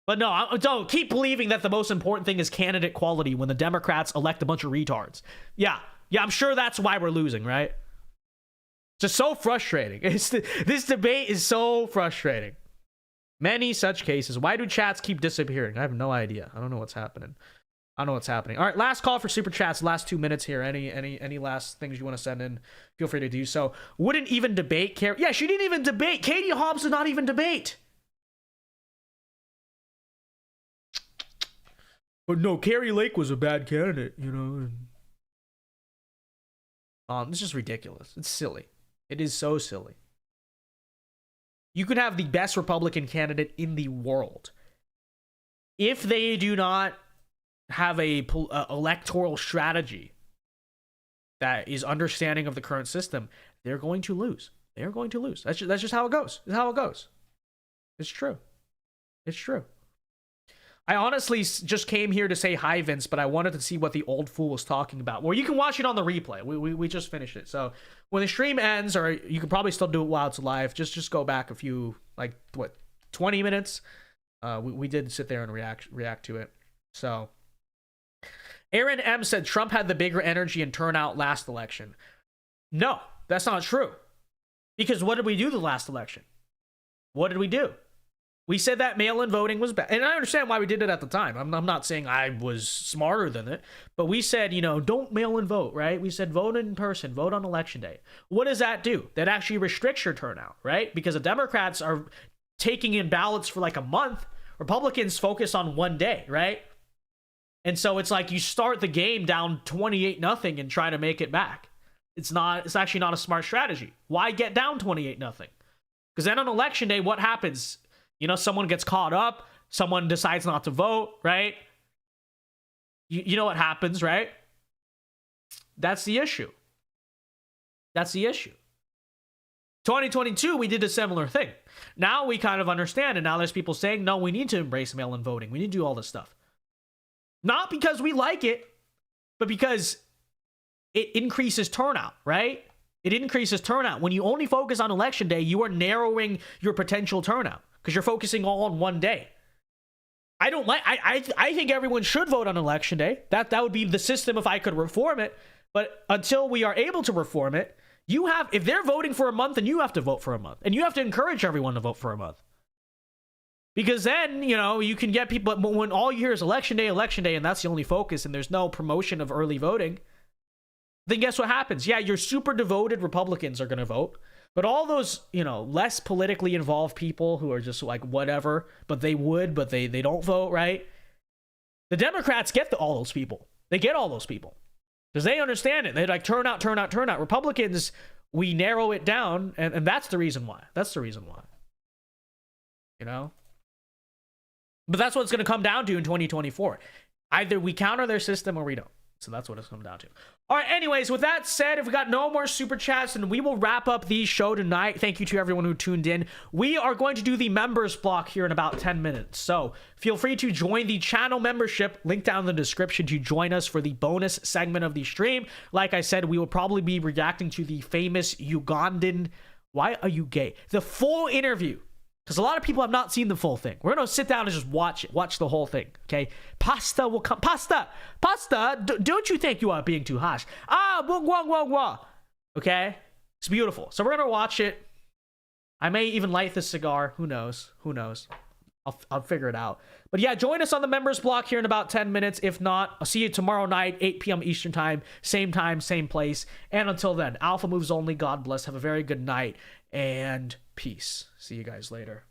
But no, don't keep believing that the most important thing is candidate quality when the Democrats elect a bunch of retards. Yeah, I'm sure that's why we're losing, right? Just so frustrating. This debate is so frustrating. Many such cases. Why do chats keep disappearing? I have no idea. I don't know what's happening. All right, last call for super chats. Last 2 minutes here. Any last things you want to send in? Feel free to do so. Wouldn't even debate Carrie. Yeah, she didn't even debate. Katie Hobbs did not even debate. But no, Carrie Lake was a bad candidate, This is ridiculous. It's silly. It is so silly. You could have the best Republican candidate in the world. If they do not have a electoral strategy that is understanding of the current system, they're going to lose. They're going to lose. That's just how it goes. It's how it goes. It's true. It's true. I honestly just came here to say hi, Vince, but I wanted to see what the old fool was talking about. Well, you can watch it on the replay. We just finished it. So when the stream ends, or you can probably still do it while it's live, just go back a few, 20 minutes. We did sit there and react to it. So Aaron M said Trump had the bigger energy and turnout last election. No, that's not true. Because what did we do the last election? What did we do? We said that mail-in voting was bad. And I understand why we did it at the time. I'm not saying I was smarter than it. But we said, don't mail-in vote, right? We said vote in person, vote on election day. What does that do? That actually restricts your turnout, right? Because the Democrats are taking in ballots for like a month. Republicans focus on one day, right? And so it's like you start the game down 28-0 and try to make it back. It's actually not a smart strategy. Why get down 28-0? Because then on election day, what happens? Someone gets caught up, someone decides not to vote, right? You know what happens, right? That's the issue. 2022, we did a similar thing. Now we kind of understand, and now there's people saying, no, we need to embrace mail-in voting. We need to do all this stuff. Not because we like it, but because it increases turnout, right? It increases turnout. When you only focus on election day, you are narrowing your potential turnout because you're focusing all on one day. I think everyone should vote on election day. That would be the system if I could reform it. But until we are able to reform it, if they're voting for a month, then you have to vote for a month. And you have to encourage everyone to vote for a month. Because then, you can get people, but when all you hear is election day, and that's the only focus, and there's no promotion of early voting, then guess what happens? Yeah, your super devoted Republicans are going to vote. But all those, less politically involved people who are just like whatever, but they don't vote, right? The Democrats get all those people. They get all those people. Because they understand it. They like turn out. Republicans, we narrow it down, and that's the reason why. But that's what it's going to come down to in 2024. Either we counter their system or we don't. So that's what it's come down to. All right, anyways, with that said, if we got no more super chats, then we will wrap up the show tonight. Thank you to everyone who tuned in. We are going to do the members block here in about 10 minutes. So feel free to join the channel membership, link down in the description to join us for the bonus segment of the stream. Like I said, we will probably be reacting to the famous Ugandan, why are you gay? The full interview. Because a lot of people have not seen the full thing. We're going to sit down and just watch the whole thing, okay? Pasta will come. Pasta, don't you think you are being too harsh? Wah. Okay? It's beautiful. So we're going to watch it. I may even light the cigar. Who knows? I'll figure it out. But yeah, join us on the members block here in about 10 minutes. If not, I'll see you tomorrow night, 8 p.m. Eastern time, same place. And until then, Alpha moves only. God bless. Have a very good night. And peace. See you guys later.